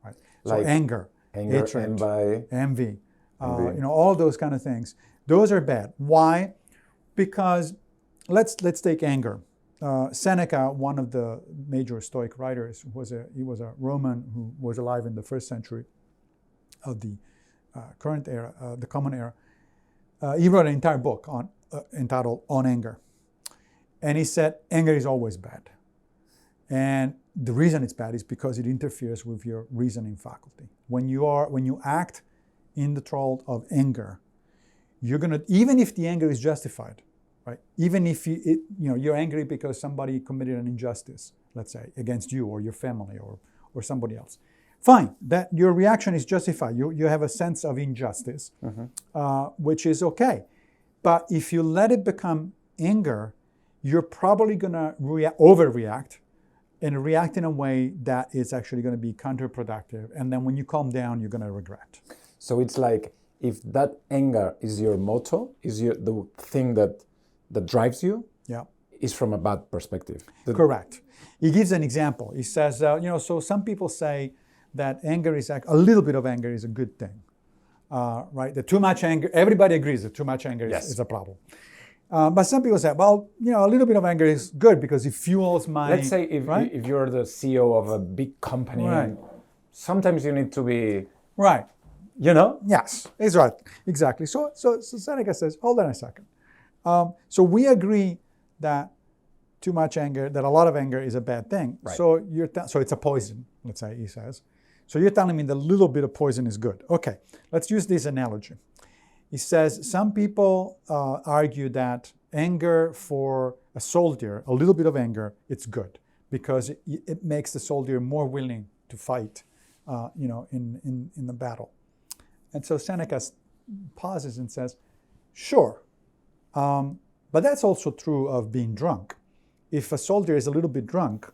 Right? So like anger, hatred, envy, all those kind of things. Those are bad. Why? Because let's take anger. Seneca, one of the major Stoic writers, he was a Roman who was alive in the 1st century of the current era, the Common Era. He wrote an entire book entitled On Anger. And he said, anger is always bad. And the reason it's bad is because it interferes with your reasoning faculty. When you act in the thrall of anger, you're gonna, even if the anger is justified, right? Even if you're angry because somebody committed an injustice, let's say, against you or your family or somebody else. Fine, that your reaction is justified. You have a sense of injustice, which is okay. But if you let it become anger, you're probably gonna overreact and react in a way that is actually gonna be counterproductive. And then when you calm down, you're gonna regret. So it's like, if that anger is your motto, is the thing that drives you, is from a bad perspective. Correct. He gives an example. He says, so some people say that anger is a little bit of anger is a good thing, right? The too much anger, everybody agrees that too much anger is a problem. But some people say, well, a little bit of anger is good because it fuels my... Let's say if you're the CEO of a big company, sometimes you need to be... Right. Yes, he's right. Exactly. So Seneca says, hold on a second. So we agree that too much anger, that a lot of anger is a bad thing. Right. So so it's a poison, let's say, he says. So you're telling me that a little bit of poison is good. Okay, let's use this analogy. He says some people argue that anger for a soldier, a little bit of anger, it's good because it makes the soldier more willing to fight, in the battle. And so Seneca pauses and says, sure, but that's also true of being drunk. If a soldier is a little bit drunk,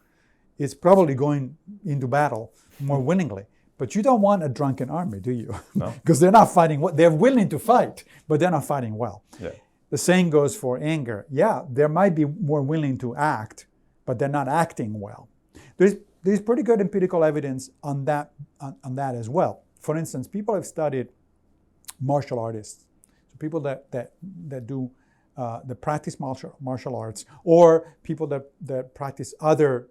it's probably going into battle more willingly. But you don't want a drunken army, do you? No. Because they're not fighting well. They're willing to fight, but they're not fighting well. Yeah. The same goes for anger. Yeah, they might be more willing to act, but they're not acting well. There's pretty good empirical evidence on that as well. For instance, people have studied martial artists, so people that do that practice martial arts, or people that practice other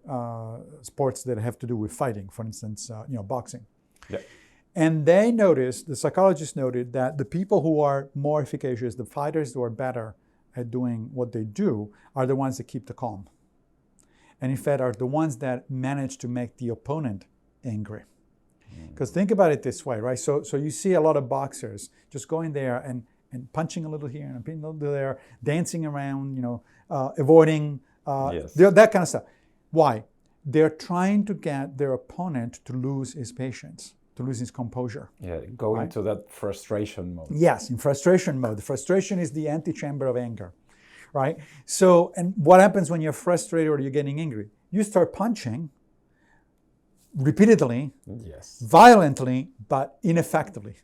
sports that have to do with fighting. For instance, boxing. Yeah. And the psychologists noted that the people who are more efficacious, the fighters who are better at doing what they do, are the ones that keep the calm. And in fact, are the ones that manage to make the opponent angry. Because think about it this way, right? So you see a lot of boxers just going there and punching a little here and a little there, dancing around, avoiding, that kind of stuff. Why? They're trying to get their opponent to lose his patience, to lose his composure. Yeah, go into that frustration mode. Yes, in frustration mode. The frustration is the antechamber of anger, right? So, and what happens when you're frustrated or you're getting angry? You start punching repeatedly, violently, but ineffectively.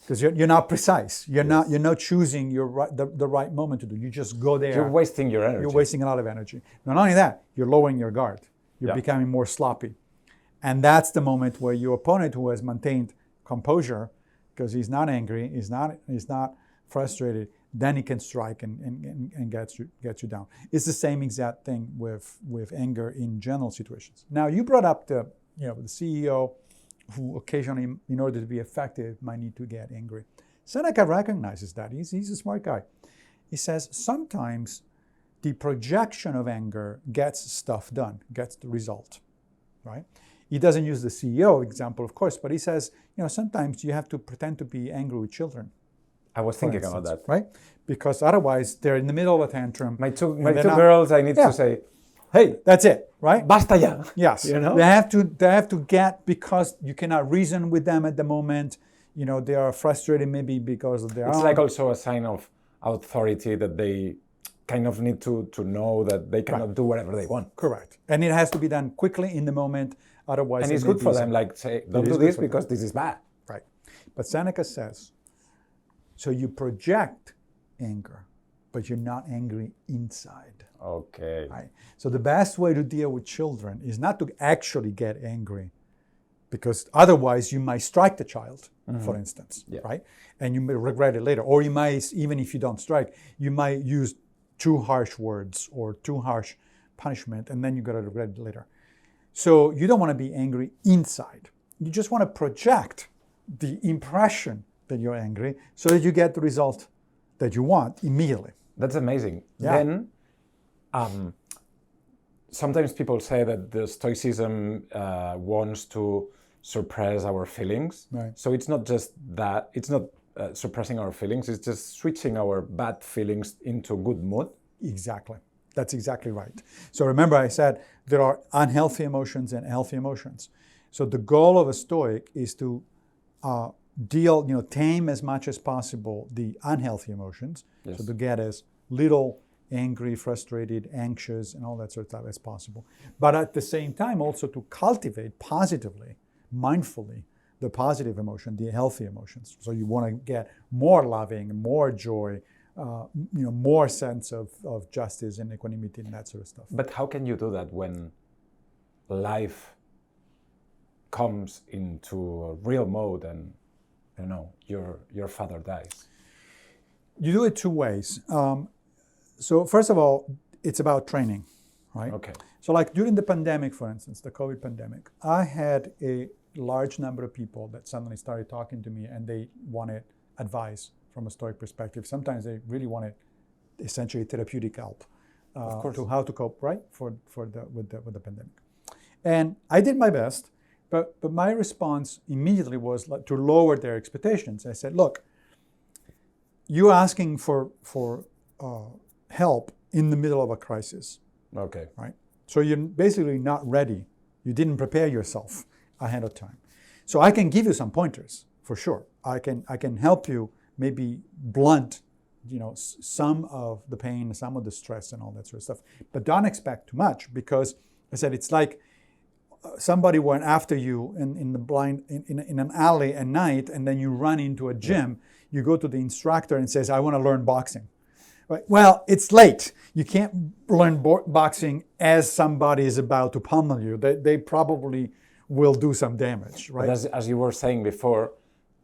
Because you're not precise. You're not choosing the right moment to do. You just go there. You're wasting your energy. You're wasting a lot of energy. Not only that, you're lowering your guard. You're becoming more sloppy. And that's the moment where your opponent, who has maintained composure, because he's not angry, he's not frustrated, then he can strike and gets you down. It's the same exact thing with anger in general situations. Now, you brought up the CEO who occasionally, in order to be effective, might need to get angry. Seneca recognizes that. He's a smart guy. He says sometimes the projection of anger gets stuff done, gets the result, right? He doesn't use the CEO example, of course, but he says, sometimes you have to pretend to be angry with children. I was thinking about that. Right? Because otherwise they're in the middle of a tantrum. My two girls, I need to say, hey, that's it, right? Basta ya. Yes. They have to get, because you cannot reason with them at the moment. They are frustrated maybe because of their It's like also a sign of authority that they kind of need to know that they cannot do whatever they want. Correct. And it has to be done quickly in the moment. Otherwise, and it's good for them, like say, don't do this because this is bad. Right. But Seneca says, so you project anger, but you're not angry inside. Okay. Right? So the best way to deal with children is not to actually get angry, because otherwise you might strike the child, for instance, right? And you may regret it later. Or you might, even if you don't strike, you might use too harsh words or too harsh punishment, and then you got to regret it later. So you don't want to be angry inside. You just want to project the impression that you're angry so that you get the result that you want immediately. That's amazing. Yeah. Then, sometimes people say that the Stoicism wants to suppress our feelings. Right. So it's not just that, it's not suppressing our feelings, it's just switching our bad feelings into good mood. Exactly. That's exactly right. So remember I said there are unhealthy emotions and healthy emotions. So the goal of a Stoic is to tame as much as possible the unhealthy emotions. Yes. So to get as little angry, frustrated, anxious, and all that sort of stuff as possible. But at the same time also to cultivate positively, mindfully, the positive emotion, the healthy emotions. So you want to get more loving, more joy, more sense of justice and equanimity and that sort of stuff. But how can you do that when life comes into a real mode and, your father dies? You do it two ways. So first of all, it's about training, right? Okay. So like during the pandemic, for instance, the COVID pandemic, I had a large number of people that suddenly started talking to me and they wanted advice from a Stoic perspective. Sometimes they really wanted essentially therapeutic help to how to cope, right, with the pandemic. And I did my best, but my response immediately was to lower their expectations. I said, look, you're asking for help in the middle of a crisis. Okay. Right? So you're basically not ready. You didn't prepare yourself ahead of time. So I can give you some pointers for sure. I can help you maybe blunt, some of the pain, some of the stress and all that sort of stuff. But don't expect too much because I said it's like somebody went after you in an alley at night and then you run into a gym. You go to the instructor and says, I want to learn boxing. Right. Well, it's late. You can't learn boxing as somebody is about to pummel you. They probably will do some damage, right? But as you were saying before,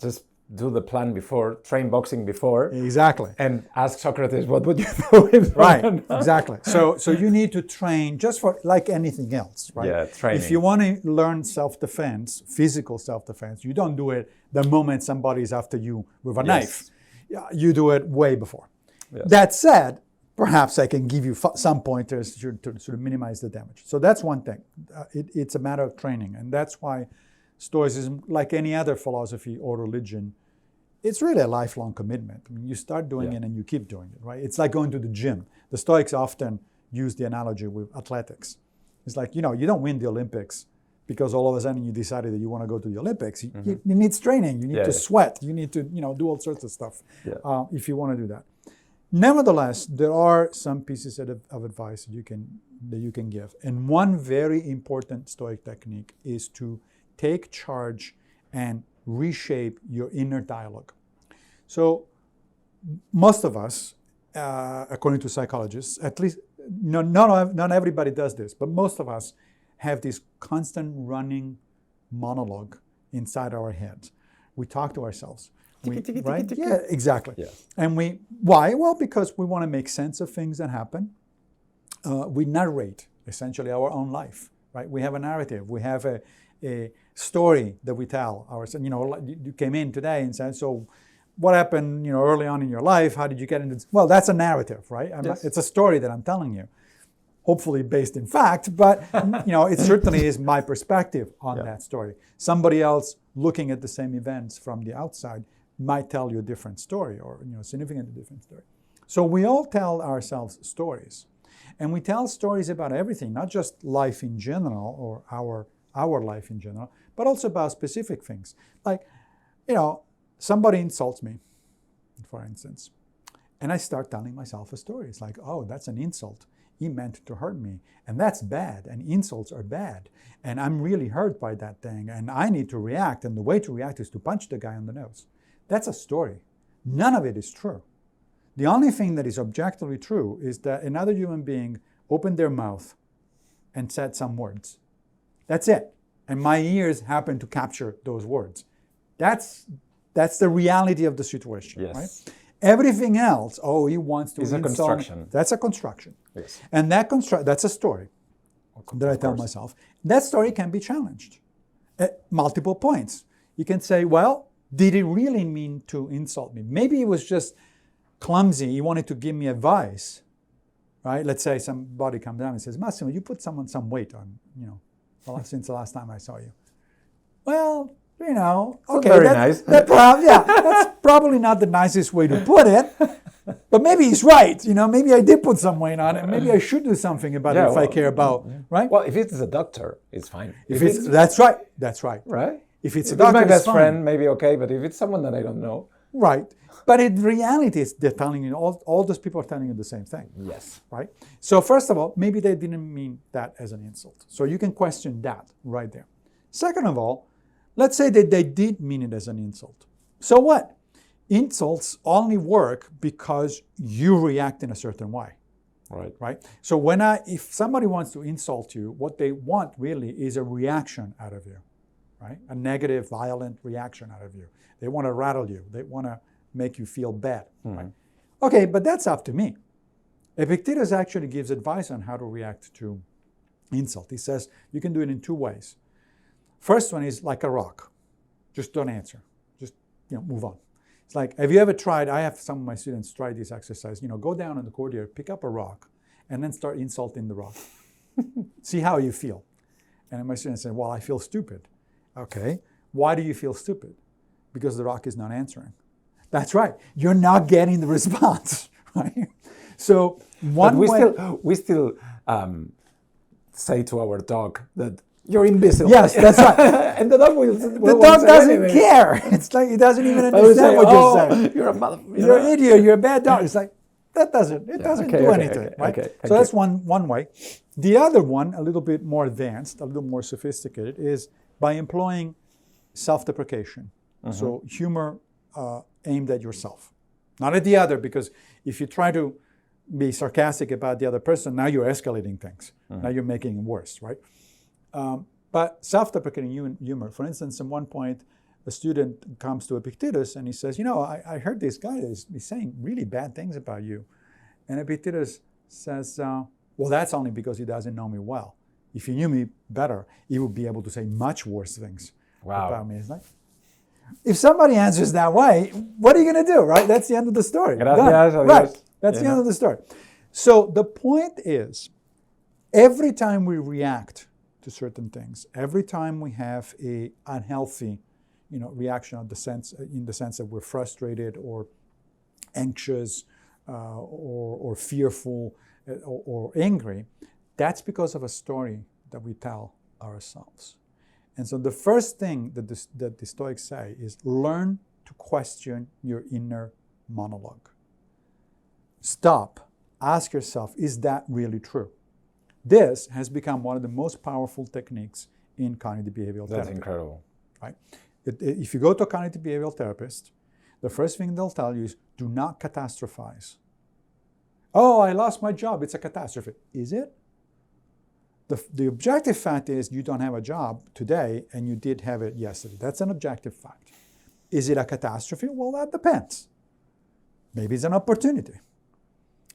just do the plan before, train boxing before. Exactly. And ask Socrates, what would you do if Right, exactly. So you need to train just for like anything else, right? Yeah, training. If you want to learn self-defense, physical self-defense, you don't do it the moment somebody is after you with a knife. You do it way before. Yes. That said, perhaps I can give you some pointers to sort of minimize the damage. So that's one thing. It's a matter of training. And that's why Stoicism, like any other philosophy or religion, it's really a lifelong commitment. I mean, you start doing it and you keep doing it, right? It's like going to the gym. The Stoics often use the analogy with athletics. It's like, you don't win the Olympics because all of a sudden you decided that you want to go to the Olympics. You need training. You need to sweat. You need to, do all sorts of stuff if you want to do that. Nevertheless, there are some pieces of advice that you can give. And one very important Stoic technique is to take charge and reshape your inner dialogue. So most of us, according to psychologists, at least not everybody does this, but most of us have this constant running monologue inside our heads. We talk to ourselves. Right? Yeah, exactly. Yeah. And why? Well, because we want to make sense of things that happen. We narrate essentially our own life, right? We have a narrative. We have a story that we tell ourselves. You came in today and said, so what happened, early on in your life? How did you get into this? Well, that's a narrative, right? It's a story that I'm telling you, hopefully based in fact, but it certainly is my perspective on that story. Somebody else looking at the same events from the outside might tell you a different story or significantly different story. So we all tell ourselves stories. And we tell stories about everything, not just life in general or our life in general, but also about specific things. Like, somebody insults me, for instance, and I start telling myself a story. It's like, oh, that's an insult. He meant to hurt me. And that's bad. And insults are bad. And I'm really hurt by that thing. And I need to react. And the way to react is to punch the guy on the nose. That's a story. None of it is true. The only thing that is objectively true is that another human being opened their mouth and said some words. That's it. And my ears happen to capture those words. That's the reality of the situation, right? Everything else, oh, he wants to It's a insult. construction. That's a construction. Yes. And that's a story that I tell myself. That story can be challenged at multiple points. You can say, well, did he really mean to insult me? Maybe he was just clumsy. He wanted to give me advice, right? Let's say somebody comes down and says, Massimo, you put some weight on, since the last time I saw you. Well, okay, very nice. That's probably not the nicest way to put it, but maybe he's right. Maybe I did put some weight on it. Maybe I should do something about it if I care about, right? Well, if it's a doctor, it's fine. That's right. Right? If it's a If doctor, it's my best fine. friend, maybe okay, but if it's someone that I don't know. Right. But in reality, they're telling you, all those people are telling you the same thing. Yes. Right? So first of all, maybe they didn't mean that as an insult. So you can question that right there. Second of all, let's say that they did mean it as an insult. So what? Insults only work because you react in a certain way. Right? So if somebody wants to insult you, what they want really is a reaction out of you. Right? A negative, violent reaction out of you. They want to rattle you. They want to make you feel bad. Right? Okay, but that's up to me. Epictetus actually gives advice on how to react to insult. He says you can do it in two ways. First one is like a rock. Just don't answer. Just move on. It's like, have you ever tried, I have some of my students try this exercise, go down in the courtyard, pick up a rock, and then start insulting the rock. See how you feel. And my students say, well, I feel stupid. Okay, why do you feel stupid? Because the rock is not answering. That's right. You're not getting the response, right? So we still say to our dog that you're imbecile. Yes, that's right. And the dog the dog doesn't care. It's like he doesn't even understand what you're saying. You're a mother. You're an idiot. You're a bad dog. It's like that doesn't do anything, right? So that's one way. The other one, a little bit more advanced, a little more sophisticated, is by employing self-deprecation. So humor aimed at yourself, not at the other, because if you try to be sarcastic about the other person, now you're escalating things. Now you're making it worse, right? But self-deprecating humor, for instance, at one point, a student comes to Epictetus and he says, I heard this guy is saying really bad things about you. And Epictetus says, well, that's only because he doesn't know me well. If he knew me better, he would be able to say much worse things about me. It's like, if somebody answers that way, what are you going to do, right? That's the end of the story. Right. That's the end of the story. So the point is, every time we react to certain things, every time we have a unhealthy, reaction in the sense that we're frustrated or anxious or fearful or angry, that's because of a story that we tell ourselves. And so the first thing that the Stoics say is learn to question your inner monologue. Stop, ask yourself, is that really true? This has become one of the most powerful techniques in cognitive behavioral therapy. That's incredible. Right? If you go to a cognitive behavioral therapist, the first thing they'll tell you is do not catastrophize. Oh, I lost my job. It's a catastrophe. Is it? The objective fact is you don't have a job today and you did have it yesterday. That's an objective fact. Is it a catastrophe? Well, that depends. Maybe it's an opportunity.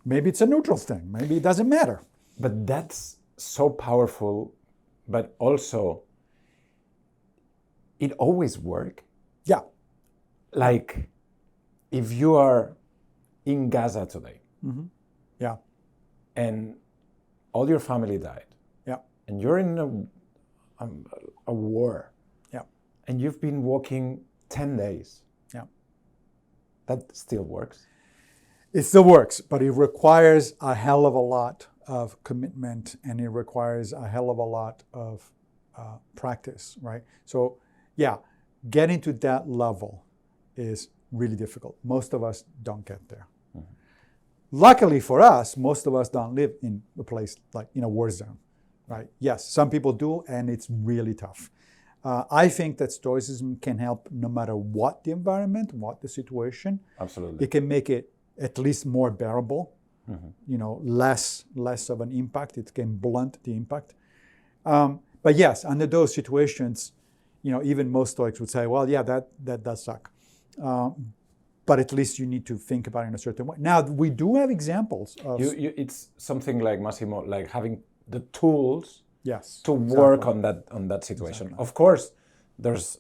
Maybe it's a neutral thing. Maybe it doesn't matter. But that's so powerful, but also it always works. Yeah. Like if you are in Gaza today, yeah, and all your family died, yeah, and you're in a war, yeah, and you've been walking 10 days, yeah, that still works. It still works, but it requires a hell of a lot of commitment, and it requires a hell of a lot of practice, right? So, yeah, getting to that level is really difficult. Most of us don't get there. Luckily for us, most of us don't live in a place like in a war zone, right? Yes, some people do, and it's really tough. I think that Stoicism can help no matter what the environment, what the situation. Absolutely. It can make it at least more bearable, less of an impact. It can blunt the impact. But yes, under those situations, even most Stoics would say, well, yeah, that does suck. but at least you need to think about it in a certain way. Now, we do have examples of... It's something like, Massimo, like having the tools Yes, to work on that situation. Exactly. Of course, there's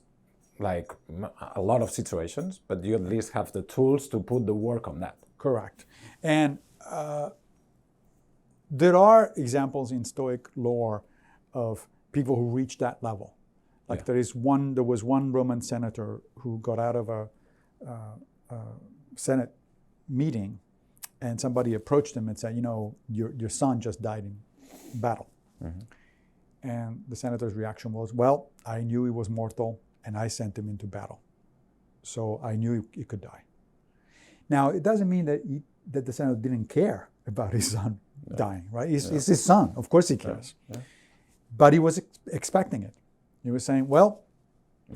like a lot of situations, but you at least have the tools to put the work on that. Correct. And there are examples in Stoic lore of people who reach that level. Like there was one Roman senator who got out of a Senate meeting, and somebody approached him and said, you know, your son just died in battle. Mm-hmm. And the senator's reaction was, well, I knew he was mortal, and I sent him into battle. So I knew he could die. Now, it doesn't mean that the senator didn't care about his son dying, right? It's his son. Of course he cares. Yeah. But he was expecting it. He was saying, well,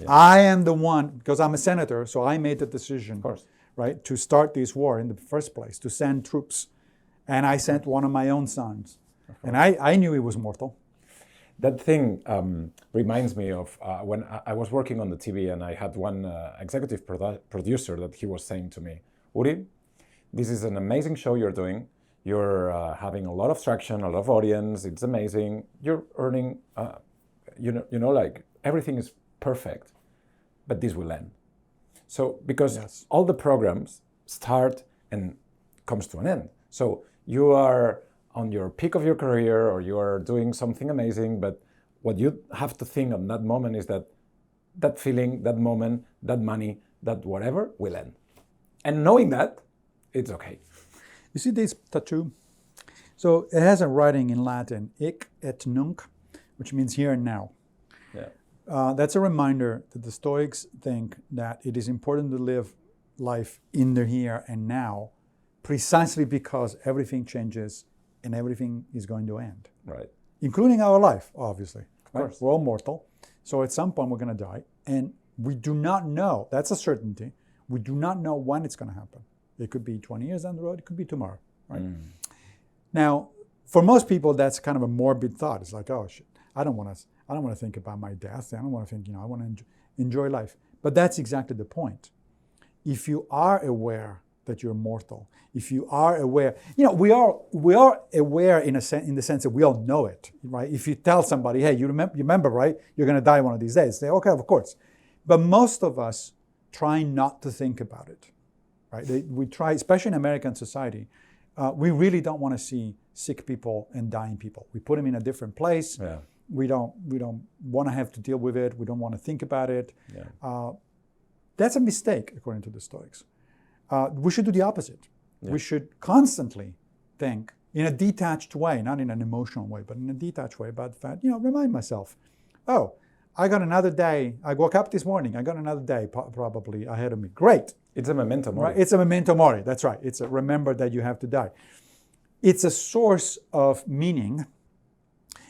I am the one, because I'm a senator, so I made the decision, of course, right, to start this war in the first place, to send troops. And I sent one of my own sons. And I knew he was mortal. That thing reminds me of when I was working on the TV, and I had one executive producer that he was saying to me, Uri, this is an amazing show you're doing. You're having a lot of traction, a lot of audience. It's amazing. You're earning, you know, like everything is perfect, but this will end. So because all the programs start and comes to an end. So you are on your peak of your career, or you are doing something amazing, but what you have to think on that moment is that feeling, that moment, that money, that whatever will end. And knowing that, it's okay. You see this tattoo? So it has a writing in Latin, hic et nunc, which means here and now. Yeah. That's a reminder that the Stoics think that it is important to live life in the here and now, precisely because everything changes and everything is going to end. Right. Including our life, obviously. Of course. We're all mortal. So at some point we're going to die. And we do not know, that's a certainty, we do not know when it's going to happen. It could be 20 years down the road, it could be tomorrow, right? Now, for most people, that's kind of a morbid thought. It's like, oh shit, I don't want to think about my death. I don't want to think, I want to enjoy life. But that's exactly the point. If you are aware that you're mortal, if you are aware, we are aware in the sense that we all know it, right? If you tell somebody, hey, you remember, right? You're going to die one of these days. They say, okay, of course. But most of us try not to think about it, right? We try, especially in American society, we really don't want to see sick people and dying people. We put them in a different place. Yeah. We don't want to have to deal with it. We don't want to think about it. Yeah. That's a mistake, according to the Stoics. We should do the opposite. Yeah. We should constantly think in a detached way, not in an emotional way, but in a detached way about the fact, remind myself, oh, I got another day. I woke up this morning. I got another day probably ahead of me. Great. It's a memento mori. Right? It's a memento mori. That's right. It's a remember that you have to die. It's a source of meaning,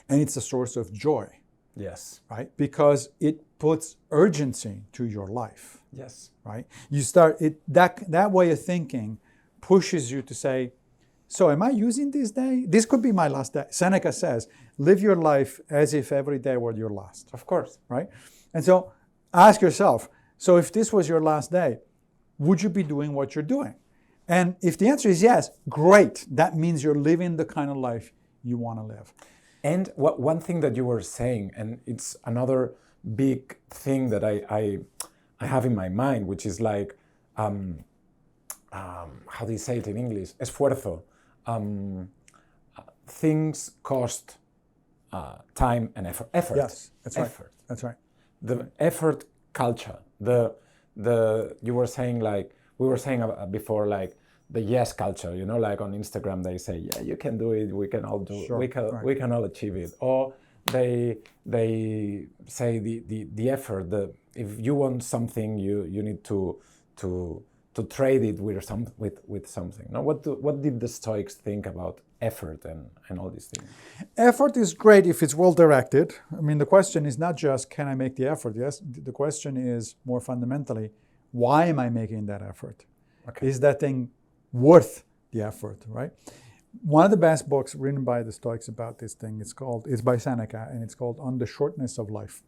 and it's a source of joy. Yes. Right? Because it puts urgency to your life. Yes. Right? You start it that way of thinking pushes you to say, so am I using this day? This could be my last day. Seneca says, live your life as if every day were your last. Of course. Right? And so ask yourself, so if this was your last day, would you be doing what you're doing? And if the answer is yes, great. That means you're living the kind of life you want to live. And one thing that you were saying, and it's another big thing that I have in my mind, which is like, how do you say it in English? Esfuerzo. Things cost time and effort. Yes, that's right. Effort. That's right. The effort culture. You were saying, like we were saying before, like the yes culture. Like on Instagram they say, yeah, you can do it. We can all do. Sure, we can all achieve it. Or they say the effort. If you want something, you need to trade it with something. Now, what did the Stoics think about effort and all these things? Effort is great if it's well directed. I mean, the question is not just can I make the effort? Yes, the question is more fundamentally, why am I making that effort? Okay. Is that thing worth the effort? Right. One of the best books written by the Stoics about this thing is by Seneca, and it's called On the Shortness of Life.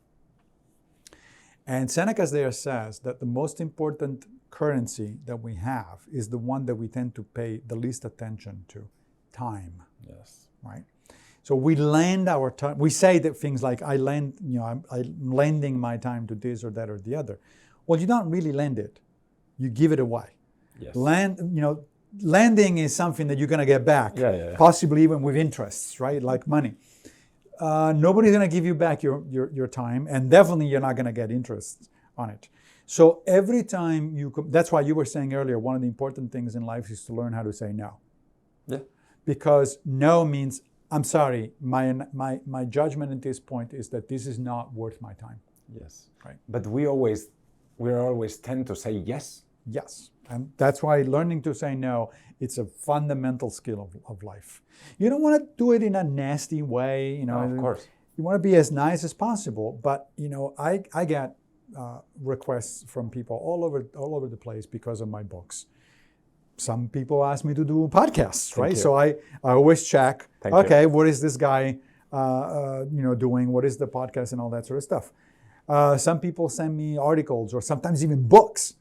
And Seneca there says that the most important currency that we have is the one that we tend to pay the least attention to, time. Yes. Right? So we lend our time. We say that things like, I'm lending my time to this or that or the other. Well, you don't really lend it. You give it away. Yes. Lending is something that you're going to get back, possibly even with interests, right? Like money. Nobody's going to give you back your time, and definitely you're not going to get interest on it. So every time that's why you were saying earlier, one of the important things in life is to learn how to say no. Yeah. Because no means, I'm sorry, my judgment at this point is that this is not worth my time. Yes. Right. But we always tend to say yes. Yes. And that's why learning to say no, it's a fundamental skill of life. You don't want to do it in a nasty way, No, of course. You want to be as nice as possible, but I get requests from people all over the place because of my books. Some people ask me to do podcasts, right? So I always check. Okay, what is this guy doing? What is the podcast and all that sort of stuff? Some people send me articles or sometimes even books.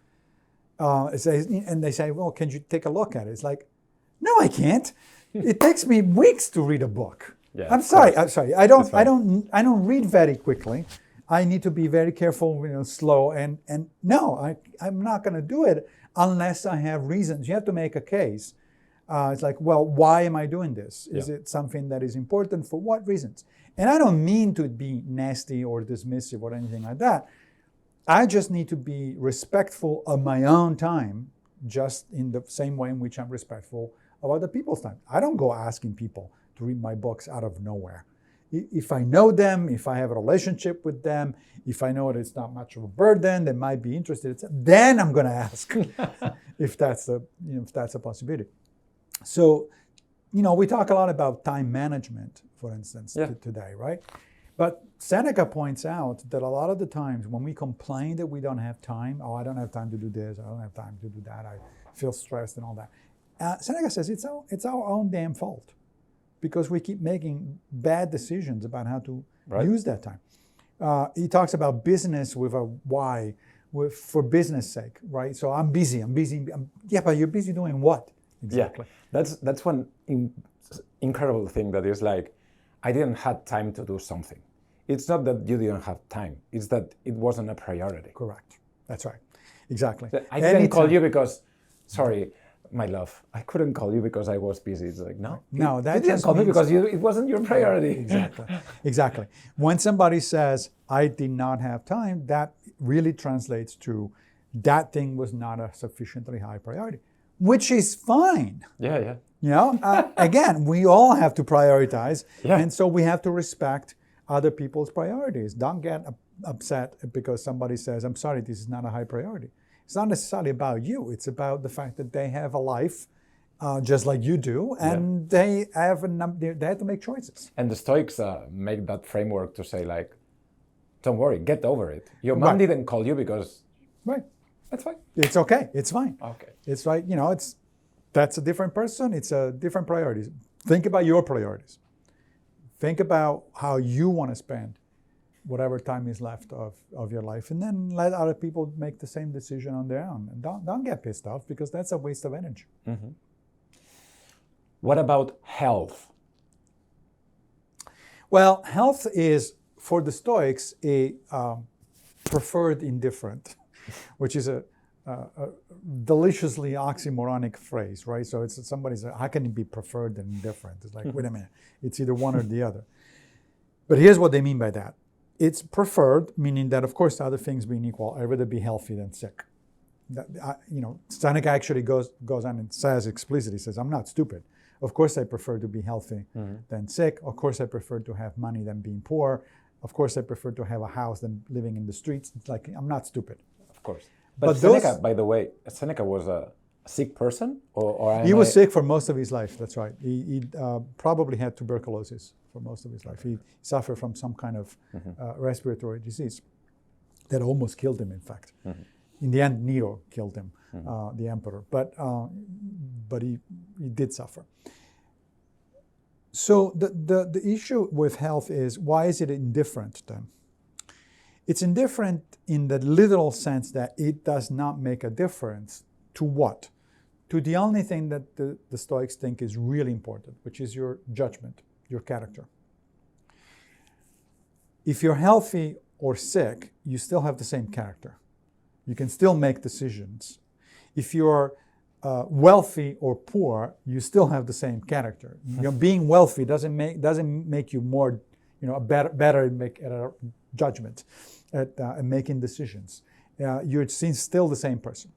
And they say, well, can you take a look at it? It's like, no, I can't. It takes me weeks to read a book. Yeah, I'm sorry. I don't read very quickly. I need to be very careful, slow. And no, I'm not going to do it unless I have reasons. You have to make a case. It's like, well, why am I doing this? Is it something that is important? For what reasons? And I don't mean to be nasty or dismissive or anything like that. I just need to be respectful of my own time, just in the same way in which I'm respectful of other people's time. I don't go asking people to read my books out of nowhere. If I know them, if I have a relationship with them, if I know that it's not much of a burden, they might be interested, then I'm going to ask if that's a possibility. So, we talk a lot about time management, for instance, today, right? But Seneca points out that a lot of the times when we complain that we don't have time, I don't have time to do this, I don't have time to do that, I feel stressed and all that. Seneca says it's our own damn fault because we keep making bad decisions about how to use that time. He talks about business with a Y, for business sake, right? So I'm busy. Yeah, but you're busy doing what exactly? Yeah, that's one incredible thing that is like, I didn't have time to do something. It's not that you didn't have time. It's that it wasn't a priority. Correct. That's right. Exactly. I didn't call you because, sorry, my love, I couldn't call you because I was busy. It's like, no, that you didn't call me because it wasn't your priority. Exactly. When somebody says, I did not have time, that really translates to that thing was not a sufficiently high priority, which is fine. Yeah. Again, we all have to prioritize, and so we have to respect other people's priorities. Don't get upset because somebody says, I'm sorry, this is not a high priority. It's not necessarily about you. It's about the fact that they have a life just like you do, and they have to make choices. And the Stoics make that framework to say, like, don't worry, get over it. Your mom didn't call you because... Right. That's fine. It's okay. It's fine. Okay. It's right. That's a different person. It's a different priorities. Think about your priorities. Think about how you want to spend whatever time is left of your life, and then let other people make the same decision on their own. And don't get pissed off because that's a waste of energy. Mm-hmm. What about health? Well, health is, for the Stoics, a preferred indifferent, which is a deliciously oxymoronic phrase, right? So it's somebody says, how can it be preferred and indifferent? It's like, wait a minute, it's either one or the other. But here's what they mean by that. It's preferred, meaning that, of course, other things being equal, I'd rather be healthy than sick. Seneca actually goes on and says explicitly, says, I'm not stupid. Of course, I prefer to be healthy than sick. Of course, I prefer to have money than being poor. Of course, I prefer to have a house than living in the streets. It's like, I'm not stupid. Of course. But Seneca, by the way, Seneca was a sick person? He was sick for most of his life, that's right. He probably had tuberculosis for most of his life. He suffered from some kind of respiratory disease that almost killed him, in fact. In the end, Nero killed him, the emperor. But he did suffer. So the issue with health is, why is it indifferent then? It's indifferent in the literal sense that it does not make a difference to what? To the only thing that the Stoics think is really important, which is your judgment, your character. If you're healthy or sick, you still have the same character. You can still make decisions. If you're wealthy or poor, you still have the same character. Being wealthy doesn't make you more, better at judgment, at making decisions. You're still the same person.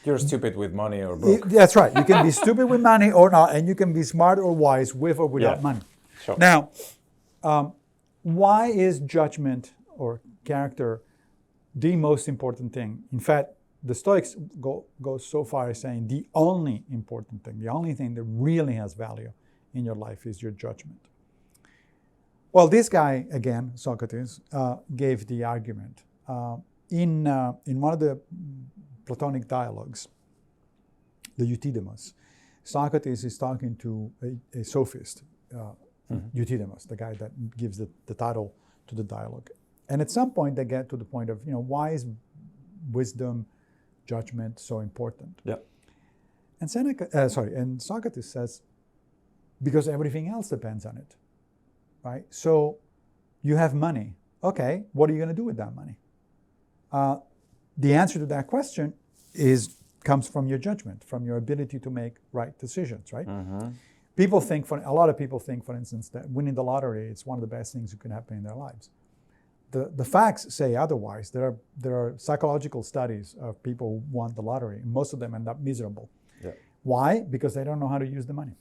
You're stupid with money or broke. That's right. You can be stupid with money or not, and you can be smart or wise with or without money. Sure. Now, why is judgment or character the most important thing? In fact, the Stoics go so far as saying the only important thing, the only thing that really has value in your life is your judgment. Well, this guy, again, Socrates, gave the argument. In one of the Platonic dialogues, the Euthydemus, Socrates is talking to a sophist, Euthydemus, the guy that gives the title to the dialogue. And at some point, they get to the point of, why is wisdom, judgment so important? Yeah. And Socrates says, because everything else depends on it, right? So you have money. Okay, what are you going to do with that money? The answer to that question comes from your judgment, from your ability to make right decisions, right? Mm-hmm. A lot of people think, for instance, that winning the lottery is one of the best things that can happen in their lives. The facts say otherwise. There are psychological studies of people who won the lottery, and most of them end up miserable. Yeah. Why? Because they don't know how to use the money.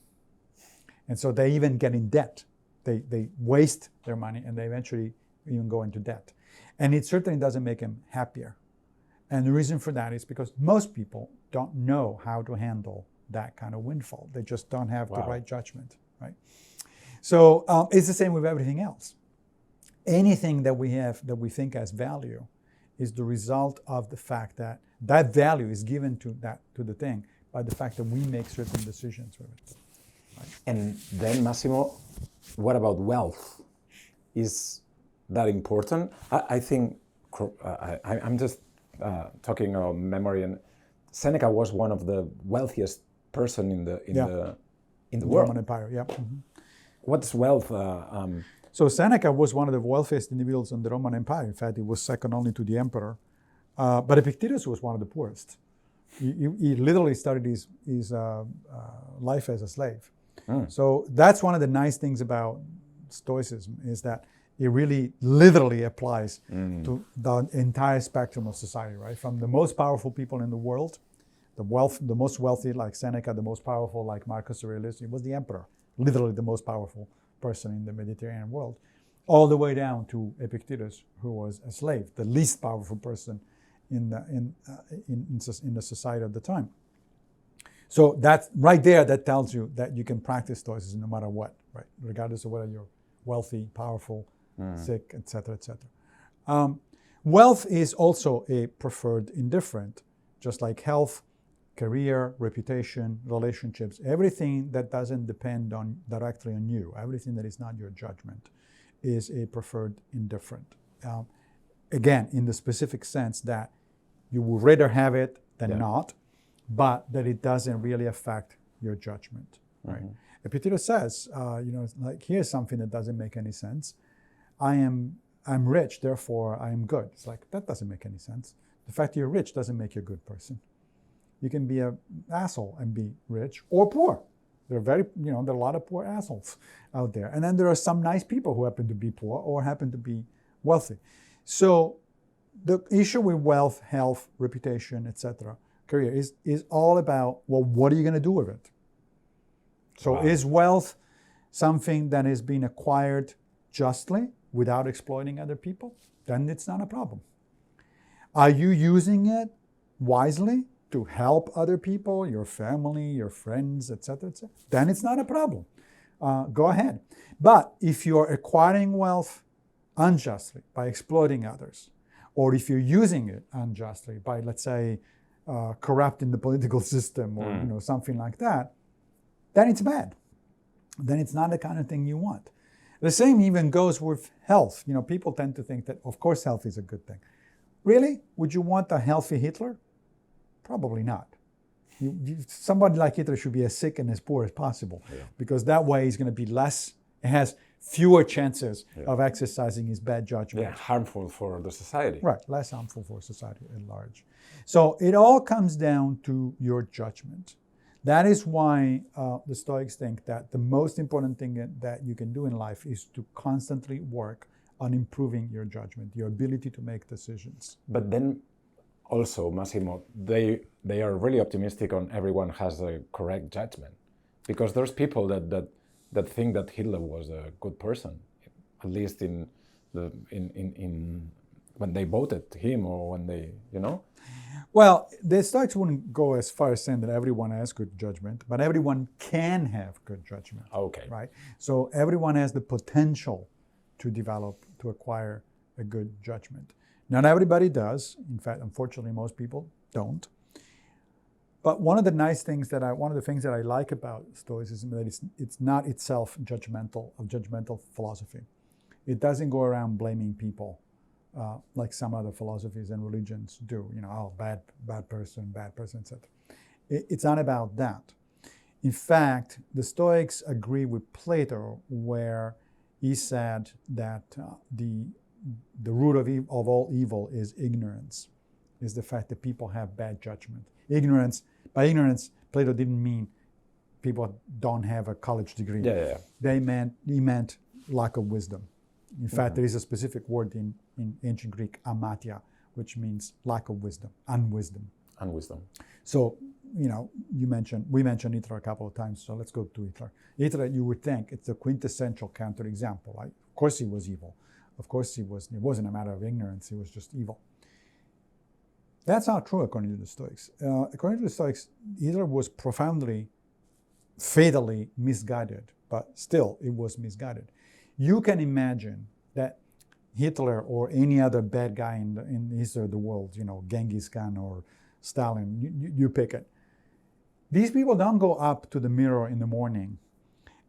And so they even get in debt. They waste their money, and they eventually even go into debt. And it certainly doesn't make them happier. And the reason for that is because most people don't know how to handle that kind of windfall. They just don't have the right judgment, right? So it's the same with everything else. Anything that we have that we think has value is the result of the fact that that value is given to the thing by the fact that we make certain decisions with it. Right? And then, Massimo, what about wealth? Is that important? I think I'm just talking of memory, and Seneca was one of the wealthiest person in the world. Roman Empire, yeah. Mm-hmm. What's wealth? So Seneca was one of the wealthiest individuals in the Roman Empire. In fact, he was second only to the emperor. But Epictetus was one of the poorest. He literally started his life as a slave. So that's one of the nice things about Stoicism, is that it really literally applies to the entire spectrum of society, right? From the most powerful people in the world, the most wealthy like Seneca, the most powerful like Marcus Aurelius, he was the emperor, literally the most powerful person in the Mediterranean world, all the way down to Epictetus, who was a slave, the least powerful person in the society of the time. So that's right there, that tells you that you can practice Stoicism no matter what, right? Regardless of whether you're wealthy, powerful, sick, etc., etc. Wealth is also a preferred indifferent, just like health, career, reputation, relationships, everything that doesn't depend directly on you, everything that is not your judgment, is a preferred indifferent. Again, in the specific sense that you would rather have it than not, but that it doesn't really affect your judgment, right? Epictetus says, like, here's something that doesn't make any sense. I'm rich, therefore I am good. It's like, that doesn't make any sense. The fact that you're rich doesn't make you a good person. You can be an asshole and be rich or poor. There are there are a lot of poor assholes out there. And then there are some nice people who happen to be poor or happen to be wealthy. So the issue with wealth, health, reputation, etc., career is all about, well, what are you going to do with it? So is wealth something that is being acquired justly without exploiting other people? Then it's not a problem. Are you using it wisely to help other people, your family, your friends, etc., etc.? Then it's not a problem. Go ahead. But if you're acquiring wealth unjustly by exploiting others, or if you're using it unjustly by, let's say, corrupting the political system or something like that, then it's bad. Then it's not the kind of thing you want. The same even goes with health. You know, people tend to think that, of course, health is a good thing. Really? Would you want a healthy Hitler? Probably not. Somebody like Hitler should be as sick and as poor as possible, because that way he's going to be has fewer chances of exercising his bad judgment. Yeah, harmful for the society. Right, less harmful for society at large. So it all comes down to your judgment. That is why the Stoics think that the most important thing that you can do in life is to constantly work on improving your judgment, your ability to make decisions. But then also, Massimo, they are really optimistic on everyone has a correct judgment, because there's people that think that Hitler was a good person, at least in when they voted him, or when they, you know. Well, the Stoics wouldn't go as far as saying that everyone has good judgment, but everyone can have good judgment. Okay. Right? So everyone has the potential to develop, to acquire a good judgment. Not everybody does. In fact, unfortunately, most people don't. But one of the things that I like about Stoicism is that it's not itself judgmental philosophy. It doesn't go around blaming people like some other philosophies and religions do. You know, oh, bad person, etc. It's not about that. In fact, the Stoics agree with Plato, where he said that the root of all evil is ignorance, is the fact that people have bad judgment. By ignorance, Plato didn't mean people don't have a college degree. He meant lack of wisdom. In fact, there is a specific word in ancient Greek, amatia, which means lack of wisdom, unwisdom. So, you know, we mentioned Hitler a couple of times, so let's go to Hitler. Hitler, you would think it's a quintessential counterexample, right? Of course he was evil. Of course it wasn't a matter of ignorance, he was just evil. That's not true according to the Stoics. According to the Stoics, Hitler was profoundly, fatally misguided, but still it was misguided. You can imagine that Hitler or any other bad guy in the history of the world, you know, Genghis Khan or Stalin, you pick it. These people don't go up to the mirror in the morning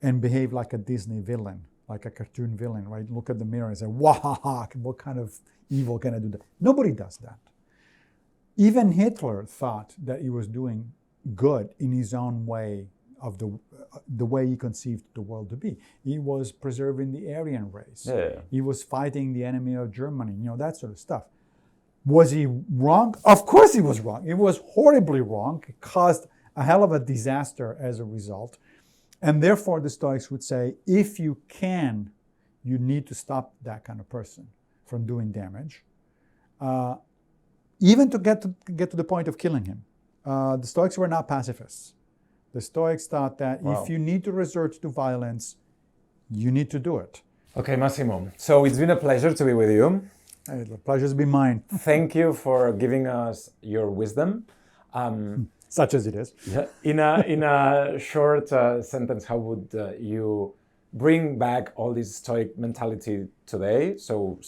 and behave like a Disney villain, like a cartoon villain, right? Look at the mirror and say, "Wow, what kind of evil can I do that?" Nobody does that. Even Hitler thought that he was doing good in his own way, of the way he conceived the world to be. He was preserving the Aryan race. He was fighting the enemy of Germany, you know, that sort of stuff. Was he wrong? Of course he was wrong. It was horribly wrong. It caused a hell of a disaster as a result. And therefore, the Stoics would say, if you can, you need to stop that kind of person from doing damage, even to get to the point of killing him. The Stoics were not pacifists. The Stoics thought that if you need to resort to violence, you need to do it. Okay, Massimo. So it's been a pleasure to be with you. Hey, the pleasure's been mine. Thank you for giving us your wisdom. Such as it is. In a short sentence, how would you bring back all this Stoic mentality today? So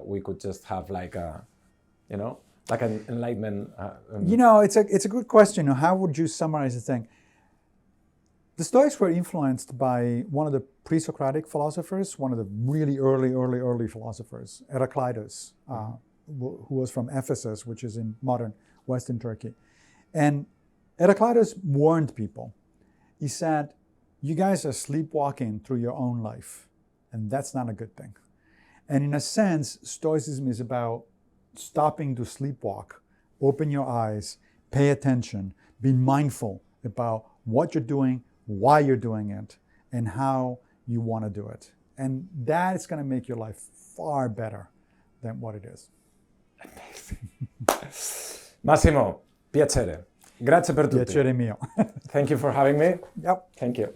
we could just have like an enlightenment. It's a good question. How would you summarize the thing? The Stoics were influenced by one of the pre-Socratic philosophers, one of the really early philosophers, Heraclitus, who was from Ephesus, which is in modern Western Turkey. And Heraclitus warned people. He said, you guys are sleepwalking through your own life, and that's not a good thing. And in a sense, Stoicism is about stopping to sleepwalk, open your eyes, pay attention, be mindful about what you're doing, why you're doing it, and how you want to do it. And that is going to make your life far better than what it is. Amazing. Massimo, piacere. Grazie per tutto. Piacere mio. Thank you for having me. Yep. Thank you.